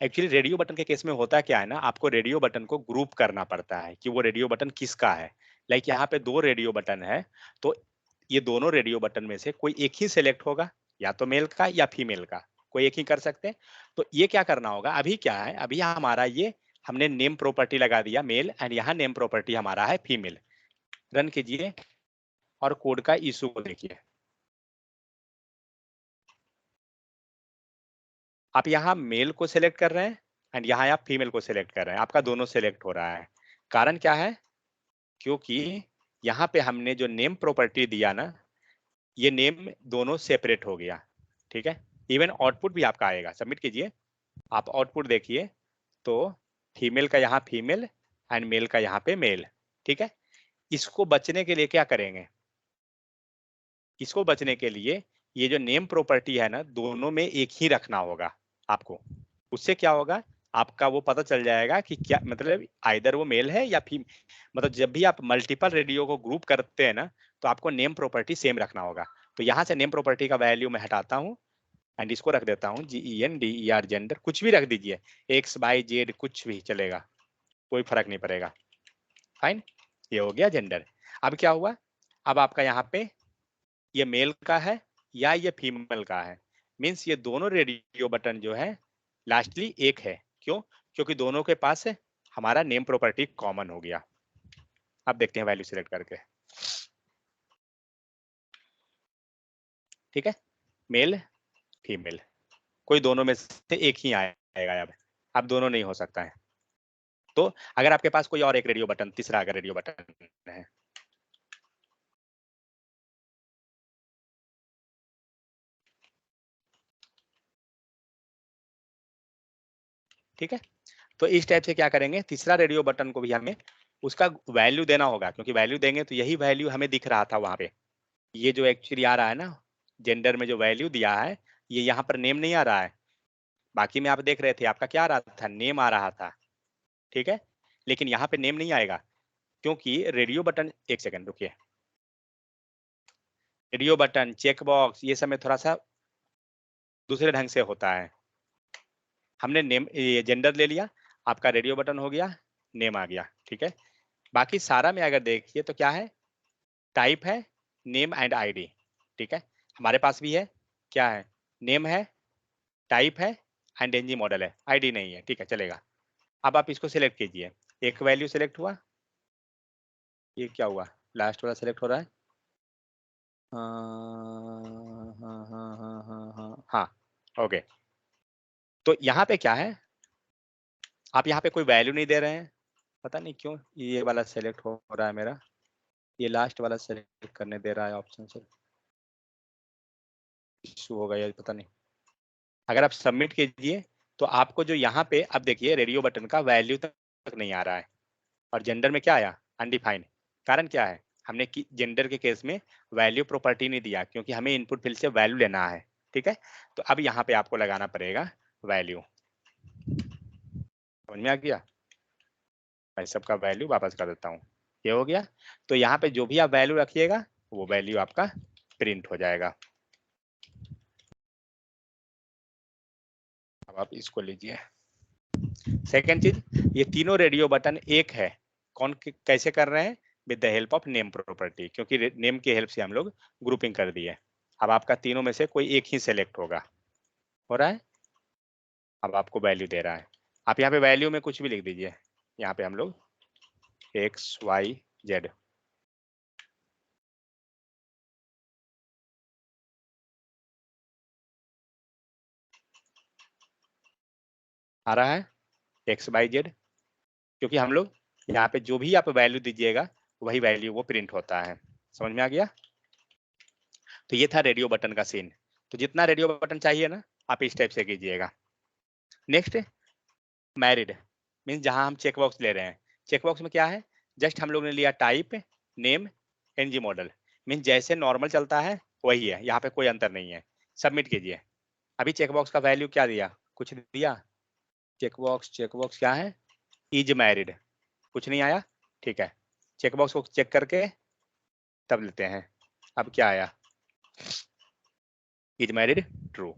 एक्चुअली रेडियो बटन के केस में होता क्या है ना, आपको रेडियो बटन को ग्रुप करना पड़ता है कि वो रेडियो बटन किसका है। लाइक यहाँ पे 2 रेडियो बटन है, तो ये दोनों रेडियो बटन में से कोई एक ही सिलेक्ट होगा, या तो मेल का या फीमेल का, कोई एक ही कर सकते हैं। तो ये क्या करना होगा, अभी क्या है, अभी हमारा ये हमने नेम प्रॉपर्टी लगा दिया मेल, एंड यहाँ नेम प्रॉपर्टी हमारा है फीमेल। रन कीजिए और कोड का इशू को देखिए। आप यहाँ मेल को सिलेक्ट कर रहे हैं एंड यहाँ आप फीमेल को सिलेक्ट कर रहे हैं, आपका दोनों सिलेक्ट हो रहा है। कारण क्या है? क्योंकि यहाँ पे हमने जो नेम प्रॉपर्टी दिया ना, ये नेम दोनों सेपरेट हो गया, ठीक है। इवन आउटपुट भी आपका आएगा, सबमिट कीजिए, आप आउटपुट देखिए। तो फीमेल का यहाँ फीमेल एंड मेल का यहाँ पे मेल, ठीक है। इसको बचने के लिए क्या करेंगे, इसको बचने के लिए ये जो नेम प्रॉपर्टी है ना, दोनों में एक ही रखना होगा आपको। उससे क्या होगा, आपका वो पता चल जाएगा कि क्या मतलब आइदर वो मेल है या फीमेल। मतलब जब भी आप मल्टीपल रेडियो को ग्रुप करते हैं ना, तो आपको नेम प्रॉपर्टी सेम रखना होगा। तो यहाँ से नेम प्रॉपर्टी का वैल्यू मैं हटाता हूँ एंड इसको रख देता हूँ GENDER, जेंडर कुछ भी रख दीजिए, X Y Z कुछ भी चलेगा, कोई फर्क नहीं पड़ेगा। फाइन, ये हो गया जेंडर। अब क्या हुआ, अब आपका यहाँ पे ये मेल का है या ये फीमेल का है, मीन्स ये दोनों रेडियो बटन जो है लास्टली एक है। क्यों, क्योंकि दोनों के पास हमारा नेम प्रॉपर्टी कॉमन हो गया। अब देखते हैं वैल्यू सिलेक्ट करके, ठीक है, मेल फीमेल, कोई दोनों में से एक ही आएगा। अब दोनों नहीं हो सकता है। तो अगर आपके पास कोई और एक रेडियो बटन, तीसरा अगर रेडियो बटन है, ठीक है, तो इस टाइप से क्या करेंगे, तीसरा रेडियो बटन को भी हमें उसका वैल्यू देना होगा, क्योंकि वैल्यू देंगे तो यही वैल्यू हमें दिख रहा था वहां पे। ये जो एक्चुअली आ रहा है ना, जेंडर में जो वैल्यू दिया है, ये यहाँ पर नेम नहीं आ रहा है। बाकी में आप देख रहे थे आपका क्या आ रहा था, नेम आ रहा था, ठीक है, लेकिन यहाँ पे नेम नहीं आएगा, क्योंकि रेडियो बटन, एक सेकंड रुकिए, रेडियो बटन, चेक बॉक्स, ये सब में थोड़ा सा दूसरे ढंग से होता है। हमने नेम, ये जेंडर ले लिया, आपका रेडियो बटन हो गया, नेम आ गया, ठीक है। बाकी सारा में अगर देखिए तो क्या है, टाइप है, नेम एंड आईडी, ठीक है, हमारे पास भी है, क्या है, नेम है, टाइप है एंड एनजी मॉडल है, आईडी नहीं है, ठीक है, चलेगा। अब आप इसको सिलेक्ट कीजिए, एक वैल्यू सिलेक्ट हुआ, ये क्या हुआ, लास्ट वाला सिलेक्ट हो रहा है, हाँ, ओके। तो यहाँ पे क्या है, आप यहाँ पे कोई वैल्यू नहीं दे रहे हैं, पता नहीं क्यों ये वाला सेलेक्ट हो रहा है मेरा, ये लास्ट वाला सेलेक्ट करने दे रहा है ऑप्शन से, इशू होगा ये, पता नहीं। अगर आप सबमिट कीजिए तो आपको जो यहाँ पे, अब देखिए रेडियो बटन का वैल्यू तक नहीं आ रहा है, और जेंडर में क्या आया, अनडिफाइंड। कारण क्या है, हमने जेंडर के केस में वैल्यू प्रॉपर्टी नहीं दिया, क्योंकि हमें इनपुट फील्ड से वैल्यू लेना है, ठीक है। तो अब यहाँ पे आपको लगाना पड़ेगा वैल्यू, समझ में आ गया। मैं सबका वैल्यू वापस कर देता हूँ, ये हो गया। तो यहाँ पे जो भी आप वैल्यू रखिएगा वो वैल्यू आपका प्रिंट हो जाएगा। अब आप इसको लीजिए। सेकेंड चीज, ये तीनों रेडियो बटन एक है, कौन कैसे कर रहे हैं, with the help of name property, क्योंकि नेम की हेल्प से हम लोग ग्रुपिंग कर दिए। अब आपका तीनों में से कोई एक ही सेलेक्ट होगा, हो रहा है। अब आपको वैल्यू दे रहा है, आप यहाँ पे वैल्यू में कुछ भी लिख दीजिए, यहाँ पे हम लोग XYZ, आ रहा है XYZ, क्योंकि हम लोग यहाँ पे जो भी आप वैल्यू दीजिएगा वही वैल्यू वो प्रिंट होता है। समझ में आ गया। तो ये था रेडियो बटन का सीन। तो जितना रेडियो बटन चाहिए ना, आप इस टाइप से कीजिएगा। नेक्स्ट, मैरिड मीन्स जहां हम चेक बॉक्स ले रहे हैं, चेक बॉक्स में क्या है, जस्ट हम लोग ने लिया type, name, NG model, means जैसे नॉर्मल चलता है वही है, यहाँ पे कोई अंतर नहीं है। सबमिट कीजिए। अभी चेक बॉक्स का वैल्यू क्या दिया, कुछ दिया, चेक बॉक्स क्या है, इज मैरिड, कुछ नहीं आया, ठीक है। चेक बॉक्स को चेक करके तब लेते हैं। अब क्या आया, इज मैरिड ट्रू,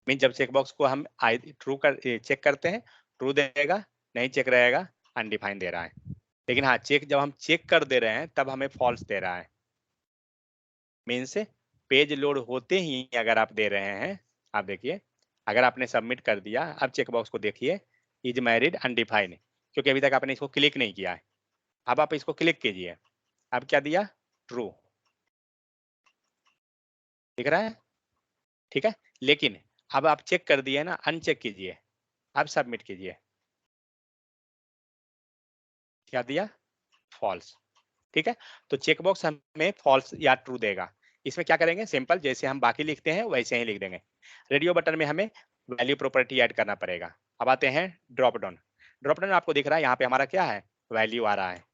मीन जब चेक बॉक्स को हम ट्रू कर चेक करते हैं ट्रू देगा, नहीं चेक रहेगा अनडिफाइंड दे रहा है। लेकिन हाँ, चेक जब हम चेक कर दे रहे हैं तब हमें फॉल्स दे रहा है, मीन्स पेज लोड होते ही अगर आप दे रहे हैं। आप देखिए, अगर आपने सबमिट कर दिया, अब चेक बॉक्स को देखिए, इज मैरिड अनडिफाइंड, क्योंकि अभी तक आपने इसको क्लिक नहीं किया है। अब आप इसको क्लिक कीजिए, अब क्या दिया, ट्रू दिख रहा है, ठीक है। लेकिन अब आप चेक कर दिए ना, अनचेक कीजिए, अब सबमिट कीजिए, क्या दिया, फॉल्स, ठीक है। तो चेकबॉक्स हमें फॉल्स या ट्रू देगा। इसमें क्या करेंगे, सिंपल जैसे हम बाकी लिखते हैं वैसे ही लिख देंगे। रेडियो बटन में हमें वैल्यू प्रॉपर्टी ऐड करना पड़ेगा। अब आते हैं ड्रॉप डाउन। ड्रॉप डाउन आपको दिख रहा है, यहाँ पे हमारा क्या है, वैल्यू आ रहा है।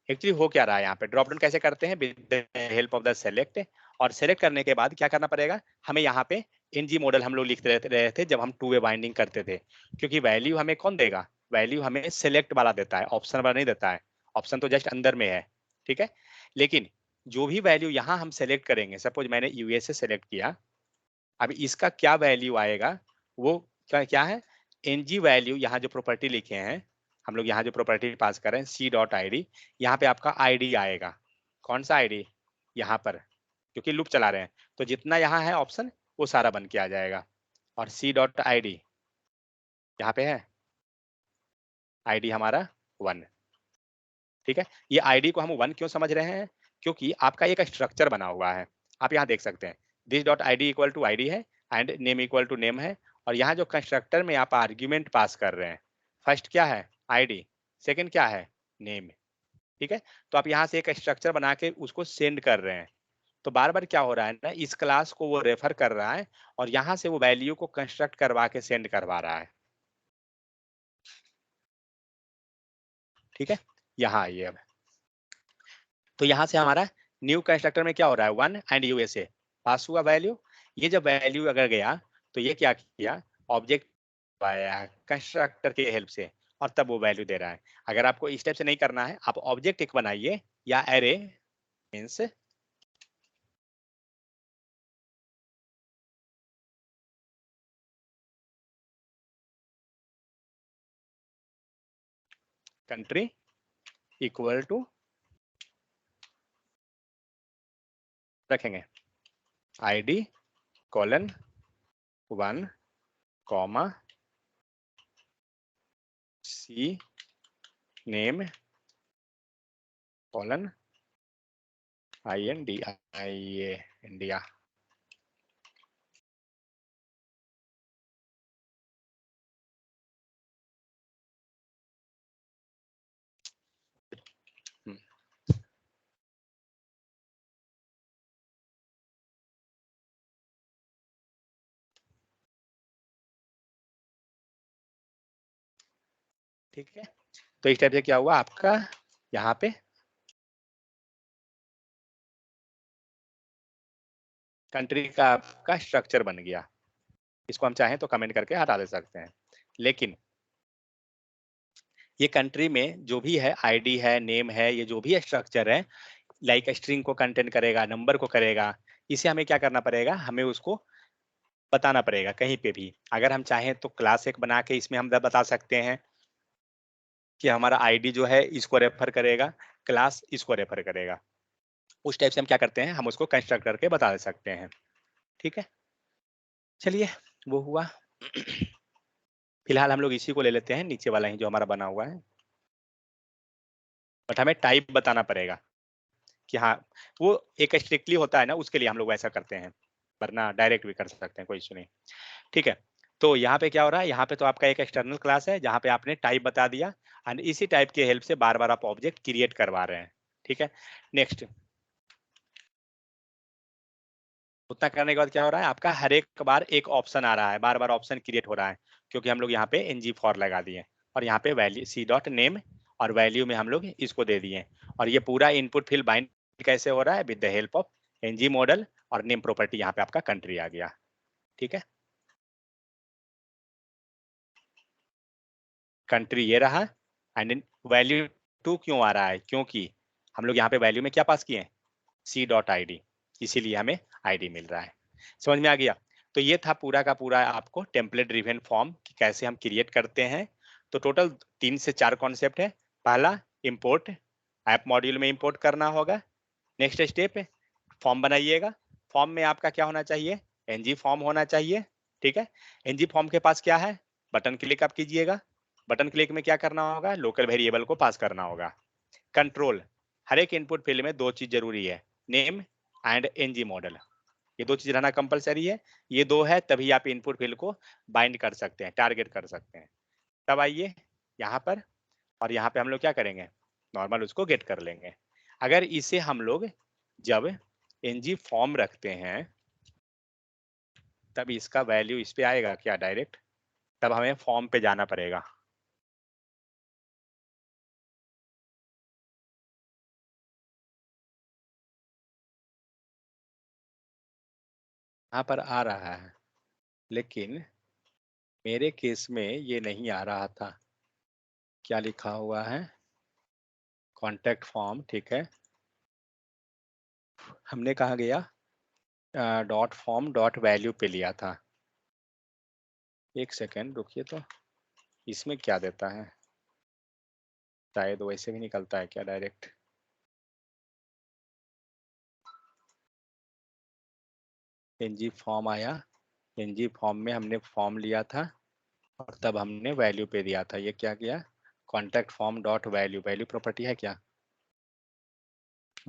एक्चुअली हो क्या रहा है यहाँ पे, ड्रॉप डाउन कैसे करते हैं, with the help of the select, और सेलेक्ट करने के बाद क्या करना पड़ेगा हमें, यहाँ पे एनजी मॉडल हम लोग लिखते रहे थे जब हम टू वे बाइंडिंग करते थे, क्योंकि वैल्यू हमें कौन देगा, वैल्यू हमें सेलेक्ट वाला देता है, ऑप्शन वाला नहीं देता है, ऑप्शन तो जस्ट अंदर में है, ठीक है। लेकिन जो भी वैल्यू यहाँ हम सेलेक्ट करेंगे, सपोज मैंने यूएसए सेलेक्ट किया, अब इसका क्या वैल्यू आएगा, वो क्या क्या है, एनजी वैल्यू, यहाँ जो प्रॉपर्टी लिखे हैं हम लोग, यहाँ जो प्रॉपर्टी पास कर रहे हैं सी डॉट आई डी, यहाँ पे आपका आईडी आएगा, कौन सा आईडी, यहाँ पर, क्योंकि लूप चला रहे हैं तो जितना यहाँ है ऑप्शन वो सारा बन के आ जाएगा, और सी डॉट आई डी यहाँ पे है, आईडी हमारा 1, ठीक है। ये आईडी को हम 1 क्यों समझ रहे हैं, क्योंकि आपका एक स्ट्रक्चर बना हुआ है, आप यहाँ देख सकते हैं, this dot ID equal to ID है and name equal to name है, और यहाँ जो कंस्ट्रक्टर में आप आर्ग्यूमेंट पास कर रहे हैं, फर्स्ट क्या है आईडी, सेकंड क्या है नेम, ठीक है। तो आप यहाँ से एक स्ट्रक्चर बना के उसको सेंड कर रहे हैं, तो बार बार क्या हो रहा है ना, इस क्लास को वो रेफर कर रहा है और यहाँ से वो वैल्यू को कंस्ट्रक्ट करवा के सेंड करवा रहा है, ठीक है। यहाँ आइए अब, तो यहाँ से हमारा न्यू कंस्ट्रक्टर में क्या हो रहा है, 1 एंड यूएसए पास हुआ वैल्यू, ये जब वैल्यू अगर गया तो ये क्या किया, ऑब्जेक्ट पाया कंस्ट्रक्टर के हेल्प से, और तब वो वैल्यू दे रहा है। अगर आपको इस टाइप से नहीं करना है, आप ऑब्जेक्ट एक बनाइए या array means country equal to रखेंगे ID colon 1 comma C name colon India, ठीक है। तो इस टाइप से क्या हुआ आपका, यहाँ पे कंट्री का आपका स्ट्रक्चर बन गया, इसको हम चाहें तो कमेंट करके हटा दे सकते हैं। लेकिन ये कंट्री में जो भी है आईडी है नेम है, ये जो भी स्ट्रक्चर है, लाइक स्ट्रिंग को कंटेंट करेगा, नंबर को करेगा, इसे हमें क्या करना पड़ेगा, हमें उसको बताना पड़ेगा कहीं पे भी। अगर हम चाहें तो क्लास एक बना के इसमें हम बता सकते हैं कि हमारा आईडी जो है इसको रेफर करेगा, क्लास इसको रेफर करेगा, उस टाइप से हम क्या करते हैं, हम उसको कंस्ट्रक्ट करके बता दे सकते हैं, ठीक है। चलिए वो हुआ। फिलहाल हम लोग इसी को ले लेते हैं, नीचे वाला ही जो हमारा बना हुआ है, बट हमें टाइप बताना पड़ेगा कि हाँ, वो एक स्ट्रिक्टली होता है ना, उसके लिए हम लोग वैसा करते हैं, वरना डायरेक्ट भी कर सकते हैं, कोई इशू नहीं, ठीक है। तो यहाँ पे क्या हो रहा है, यहाँ पे तो आपका एक एक्सटर्नल क्लास है जहाँ पे आपने टाइप बता दिया, एंड इसी टाइप के हेल्प से बार बार आप ऑब्जेक्ट क्रिएट करवा रहे हैं, ठीक है। नेक्स्ट, उतना करने के बाद क्या हो रहा है, आपका हर एक बार एक ऑप्शन आ रहा है, बार बार ऑप्शन क्रिएट हो रहा है, क्योंकि हम लोग यहाँ पे एनजी फॉर लगा दिए, और यहाँ पे वैल्यू सी डॉट नेम, और वैल्यू में हम लोग इसको दे दिए, और ये पूरा इनपुट फील्ड बाइंड कैसे हो रहा है, with the help of NG model, और नेम प्रॉपर्टी यहाँ पे आपका कंट्री आ गया, ठीक है। कंट्री ये रहा, एंड वैल्यू 2 क्यों आ रहा है, क्योंकि हम लोग यहाँ पे वैल्यू में क्या पास किए, सी डॉट आई डी, इसीलिए हमें आईडी मिल रहा है। समझ में आ गया। तो ये था पूरा का पूरा आपको टेम्पलेट ड्रिवन फॉर्म कि कैसे हम क्रिएट करते हैं। तो टोटल 3 से 4 कॉन्सेप्ट है। पहला, इंपोर्ट, ऐप मॉड्यूल में इंपोर्ट करना होगा। नेक्स्ट स्टेप, फॉर्म बनाइएगा। फॉर्म में आपका क्या होना चाहिए, एनजी फॉर्म होना चाहिए, ठीक है। एनजी फॉर्म के पास क्या है, बटन क्लिक आप कीजिएगा। बटन क्लिक में क्या करना होगा, लोकल वेरिएबल को पास करना होगा। कंट्रोल, हर एक इनपुट फील्ड में 2 चीज जरूरी है, नेम एंड एनजी मॉडल, ये 2 चीज रहना कंपलसरी है। ये 2 है तभी आप इनपुट फील्ड को बाइंड कर सकते हैं, टारगेट कर सकते हैं। तब आइए यहाँ पर, और यहाँ पे हम लोग क्या करेंगे, नॉर्मल उसको गेट कर लेंगे। अगर इसे हम लोग जब एनजी फॉर्म रखते हैं तब इसका वैल्यू इस पे आएगा क्या डायरेक्ट, तब हमें फॉर्म पे जाना पड़ेगा। यहाँ पर आ रहा है, लेकिन मेरे केस में ये नहीं आ रहा था। क्या लिखा हुआ है? कॉन्टैक्ट फॉर्म, ठीक है। हमने कहा गया डॉट फॉर्म डॉट वैल्यू पे लिया था। एक सेकेंड रुकिए, तो इसमें क्या देता है? शायद वैसे भी निकलता है क्या डायरेक्ट? एनजी फॉर्म आया, एनजी फॉर्म में हमने फॉर्म लिया था और तब हमने वैल्यू पे दिया था। ये क्या किया? Contact form dot value, value property है क्या?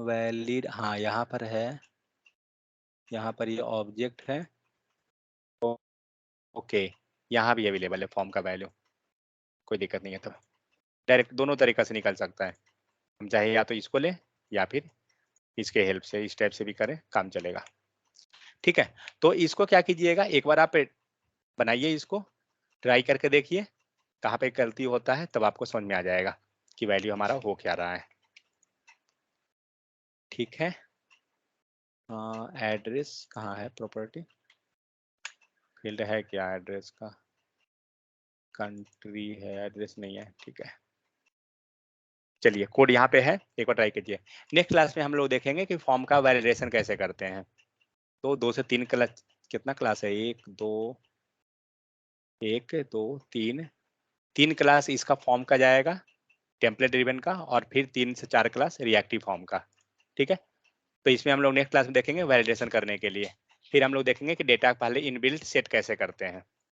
वैलिड, हाँ यहाँ पर है, यहाँ पर ये ऑब्जेक्ट है। ओके, यहाँ भी अवेलेबल है फॉर्म का वैल्यू, कोई दिक्कत नहीं है। तो डायरेक्ट दोनों तरीका से निकल सकता है। हम चाहे या तो इसको लें या फिर इसके हेल्प से, इस टाइप से भी करें, काम चलेगा। ठीक है, तो इसको क्या कीजिएगा, एक बार आप बनाइए, इसको ट्राई करके देखिए कहाँ पे गलती होता है, तब आपको समझ में आ जाएगा कि वैल्यू हमारा हो क्या रहा है। ठीक है, एड्रेस कहाँ है? प्रॉपर्टी फील्ड है क्या एड्रेस का? कंट्री है, एड्रेस नहीं है। ठीक है, चलिए कोड यहाँ पे है, एक बार ट्राई कीजिए। नेक्स्ट क्लास में हम लोग देखेंगे कि फॉर्म का वैलिडेशन कैसे करते हैं। तो 2 से 3 क्लास, कितना क्लास है? 1 2 3 क्लास इसका फॉर्म का जाएगा, टेम्पलेट ड्रिवन का, और फिर 3 से 4 क्लास रिएक्टिव फॉर्म का। ठीक है, तो इसमें हम लोग नेक्स्ट क्लास में देखेंगे वैलिडेशन करने के लिए। फिर हम लोग देखेंगे कि डेटा पहले इनबिल्ट सेट कैसे करते हैं।